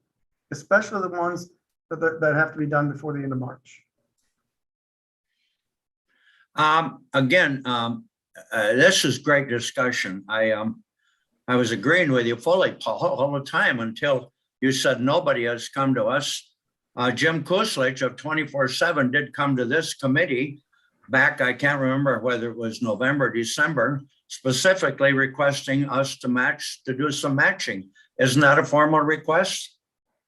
especially the ones that have to be done before the end of March. This is great discussion. I was agreeing with you fully, Paul, all the time until you said nobody has come to us. Jim Kuslich of 24/7 did come to this committee back, I can't remember whether it was November, December, specifically requesting us to do some matching. Isn't that a formal request?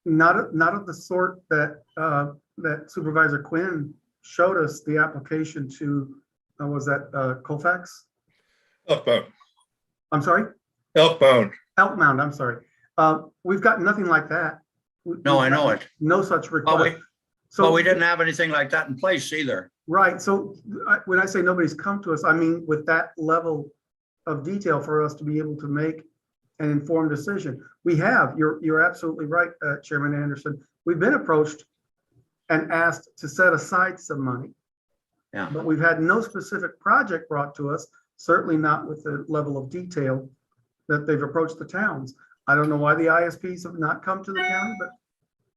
Not of the sort that that Supervisor Quinn showed us the application to. Was that Colfax? Elkbound. I'm sorry? Elkbound. Elkbound, I'm sorry. We've got nothing like that. No, I know it. No such request. But we didn't have anything like that in place either. Right. So when I say nobody's come to us, I mean with that level of detail for us to be able to make an informed decision. We have. You're absolutely right, Chairman Anderson. We've been approached and asked to set aside some money. Yeah. But we've had no specific project brought to us, certainly not with the level of detail that they've approached the towns. I don't know why the ISPs have not come to the county, but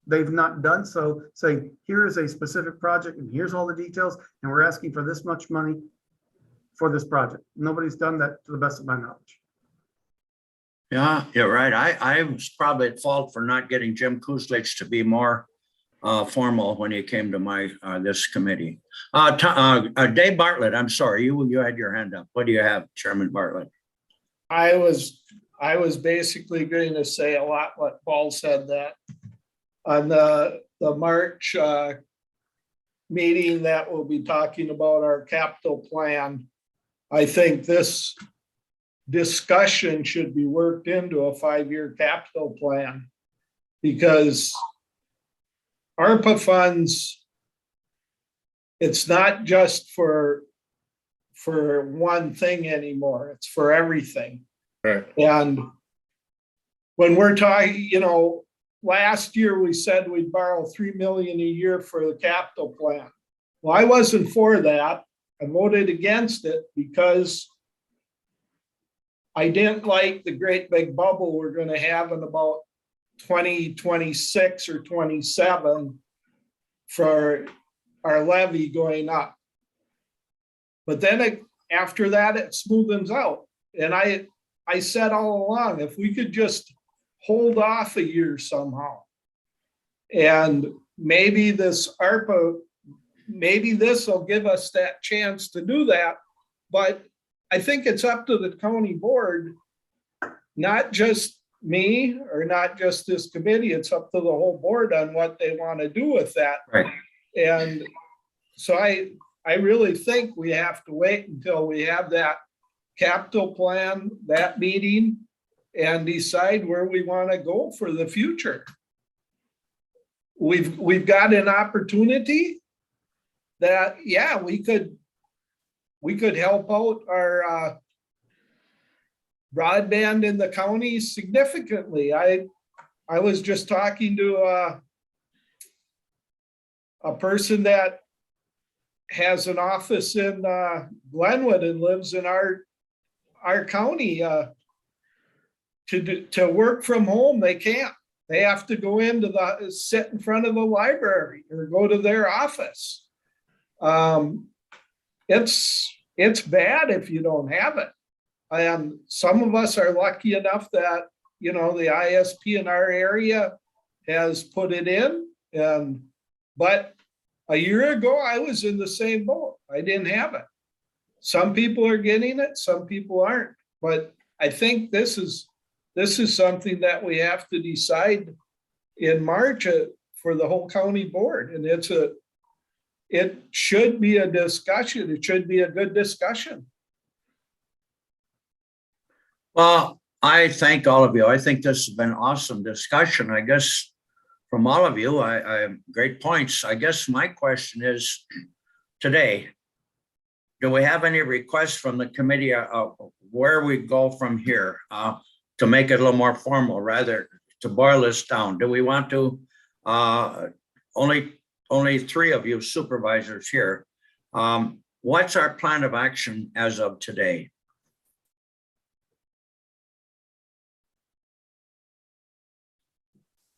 they've not done so, saying, here is a specific project and here's all the details, and we're asking for this much money for this project. Nobody's done that to the best of my knowledge. Yeah, you're right. I was probably at fault for not getting Jim Kuslich to be more formal when he came to my this committee. Dave Bartlett, I'm sorry, you had your hand up. What do you have, Chairman Bartlett? I was basically going to say a lot what Paul said, that on the March meeting that we'll be talking about our capital plan, I think this discussion should be worked into a 5-year capital plan, because ARPA funds, it's not just for one thing anymore, it's for everything. Right. And when we're talking, last year we said we'd borrow $3 million a year for the capital plan. Well, I wasn't for that. I voted against it because I didn't like the great big bubble we're going to have in about 2026 or 27 for our levy going up. But then after that, it smoothens out. And I said all along, if we could just hold off a year somehow, and maybe this ARPA, maybe this will give us that chance to do that. But I think it's up to the county board, not just me or not just this committee. It's up to the whole board on what they want to do with that. Right. And so I really think we have to wait until we have that capital plan, that meeting, and decide where we want to go for the future. We've got an opportunity that, yeah, we could help out our broadband in the county significantly. I was just talking to a person that has an office in Glenwood and lives in our county. To work from home, they can't. They have to go sit in front of the library or go to their office. It's bad if you don't have it. And some of us are lucky enough that, the ISP in our area has put it in. But a year ago, I was in the same boat. I didn't have it. Some people are getting it, some people aren't. But I think this is something that we have to decide in March for the whole county board. And it should be a discussion. It should be a good discussion. Well, I thank all of you. I think this has been an awesome discussion. I guess from all of you, I great points. I guess my question is today, do we have any requests from the committee where we go from here to make it a little more formal, rather to boil this down? Do we want to, only 3 of you supervisors here, what's our plan of action as of today?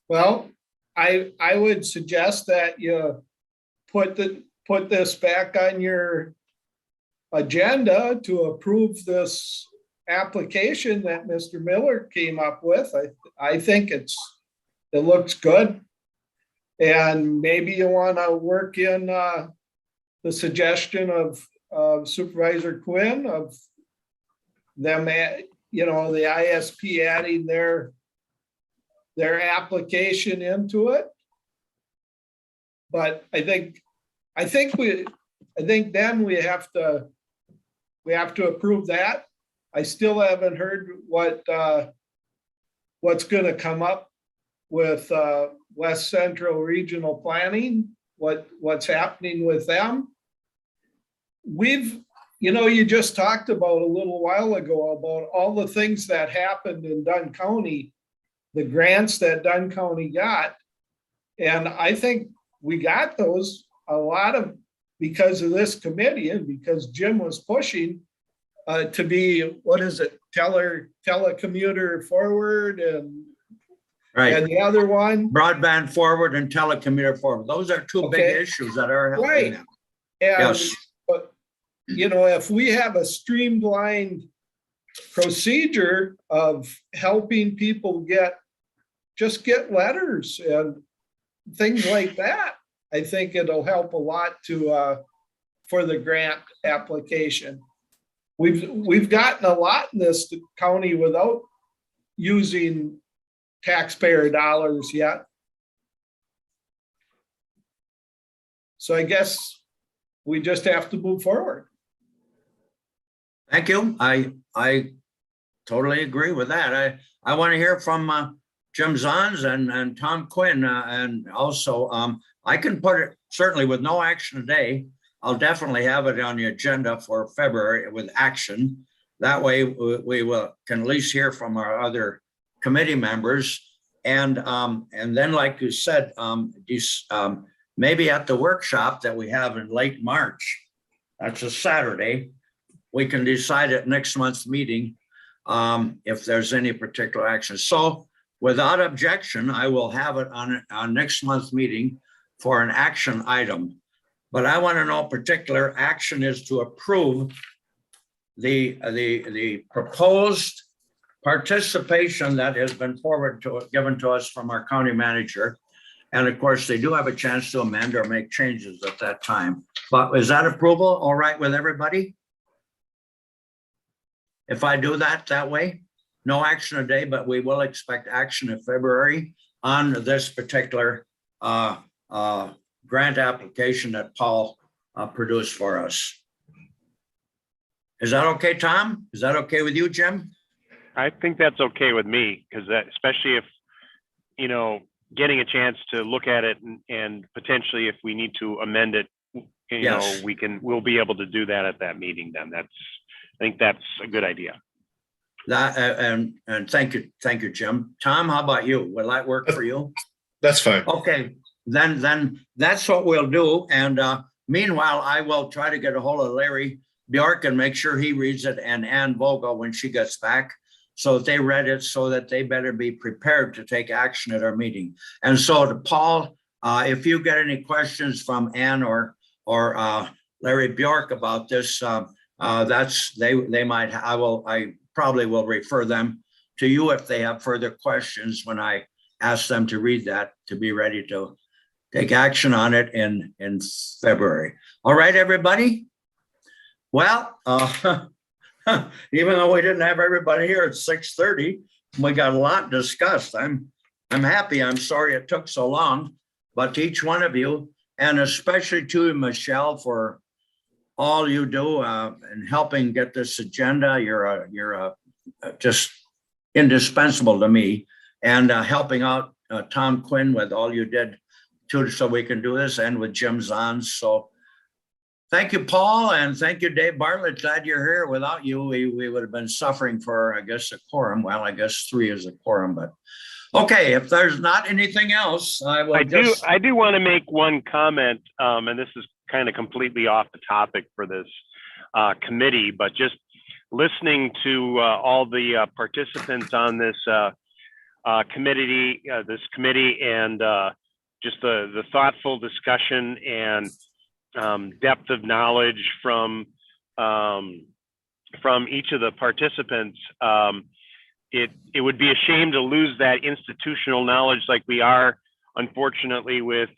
Well, I would suggest that you put this back on your agenda to approve this application that Mr. Miller came up with. I think it looks good. And maybe you want to work in the suggestion of Supervisor Quinn of them, the ISP adding their application into it. But I think then we have to approve that. I still haven't heard what's going to come up with West Central Regional Planning, what's happening with them. You just talked about a little while ago about all the things that happened in Dunn County, the grants that Dunn County got. And I think we got those a lot of because of this committee and because Jim was pushing to be, telecommuter forward and Right. And the other one, broadband forward and telecommuter forward. Those are 2 big issues that are helping right. them. And, Yes. but, if we have a streamlined procedure of helping people get letters and things like that, I think it'll help a lot for the grant application. We've gotten a lot in this county without using taxpayer dollars yet. So I guess we just have to move forward. Thank you. I totally agree with that. I want to hear from Jim Zons and Tom Quinn, and also I can put it certainly with no action today. I'll definitely have it on the agenda for February with action. That way we can at least hear from our other committee members. And then, like you said, maybe at the workshop that we have in late March, that's a Saturday, we can decide at next month's meeting if there's any particular action. So without objection, I will have it on next month's meeting for an action item. But I want to know particular action is to approve the proposed participation that has been given to us from our county manager. And of course, they do have a chance to amend or make changes at that time. But is that approval all right with everybody? If I do that way? no action today, but we will expect action in February on this particular grant application that Paul produced for us. Is that okay, Tom? Is that okay with you, Jim? I think that's okay with me, because that, especially if, getting a chance to look at it and potentially if we need to amend it, Yes. we'll be able to do that at that meeting then. I think that's a good idea. That and thank you, Jim. Tom, how about you? Will that work for you? That's fine. Okay, then that's what we'll do. And meanwhile, I will try to get a hold of Larry Bjork and make sure he reads it, and Ann Vogel when she gets back, so that they read it, so that they better be prepared to take action at our meeting. And so to Paul, if you get any questions from Ann or Larry Bjork about this, they might. I probably will refer them to you if they have further questions when I ask them to read that, to be ready to take action on it in February. All right, everybody. Well, even though we didn't have everybody here at 6:30, we got a lot discussed. I'm happy. I'm sorry it took so long, but to each one of you, and especially to Michelle for all you do in helping get this agenda. You're just indispensable to me, and helping out Tom Quinn with all you did too, so we can do this, and with Jim Zahns. So thank you, Paul, and thank you, Dave Bartlett. Glad you're here. Without you, we would have been suffering for, I guess, a quorum. Well, I guess 3 is a quorum, but okay. If there's not anything else, I do want to make one comment, and this is kind of completely off the topic for this committee, but just listening to all the participants on this committee, and just the thoughtful discussion and depth of knowledge from each of the participants. It would be a shame to lose that institutional knowledge like we are, unfortunately, with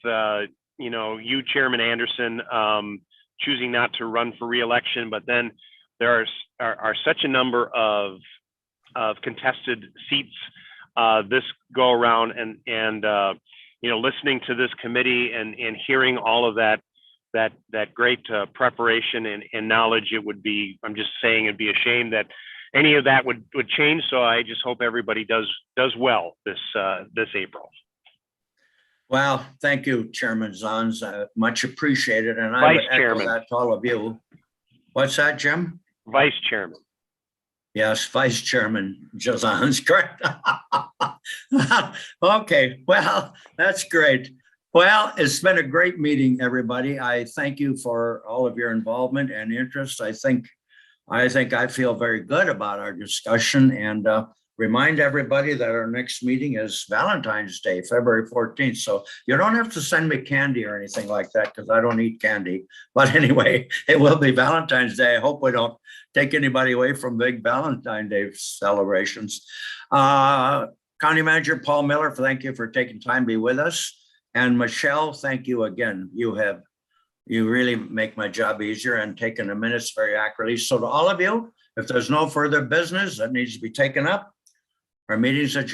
you, Chairman Anderson, choosing not to run for re-election, but then there are such a number of contested seats this go around, and listening to this committee and hearing all of that great preparation and knowledge, I'm just saying it'd be a shame that any of that would change. So I just hope everybody does well this April. Well, thank you, Chairman Zahns. Much appreciated. And I Vice would echo Chairman. that to all of you. What's that, Jim? Vice Chairman. Yes, Vice Chairman Zahns, correct. Okay, well, that's great. Well, it's been a great meeting, everybody. I thank you for all of your involvement and interest. I think I feel very good about our discussion, and remind everybody that our next meeting is Valentine's Day, February 14th. So you don't have to send me candy or anything like that, because I don't eat candy. But anyway, it will be Valentine's Day. I hope we don't take anybody away from big Valentine's Day celebrations. County Manager Paul Miller, thank you for taking time to be with us. And Michelle, thank you again. You really make my job easier and taken the minutes very accurately. So to all of you, if there's no further business that needs to be taken up, our meeting's adjourned.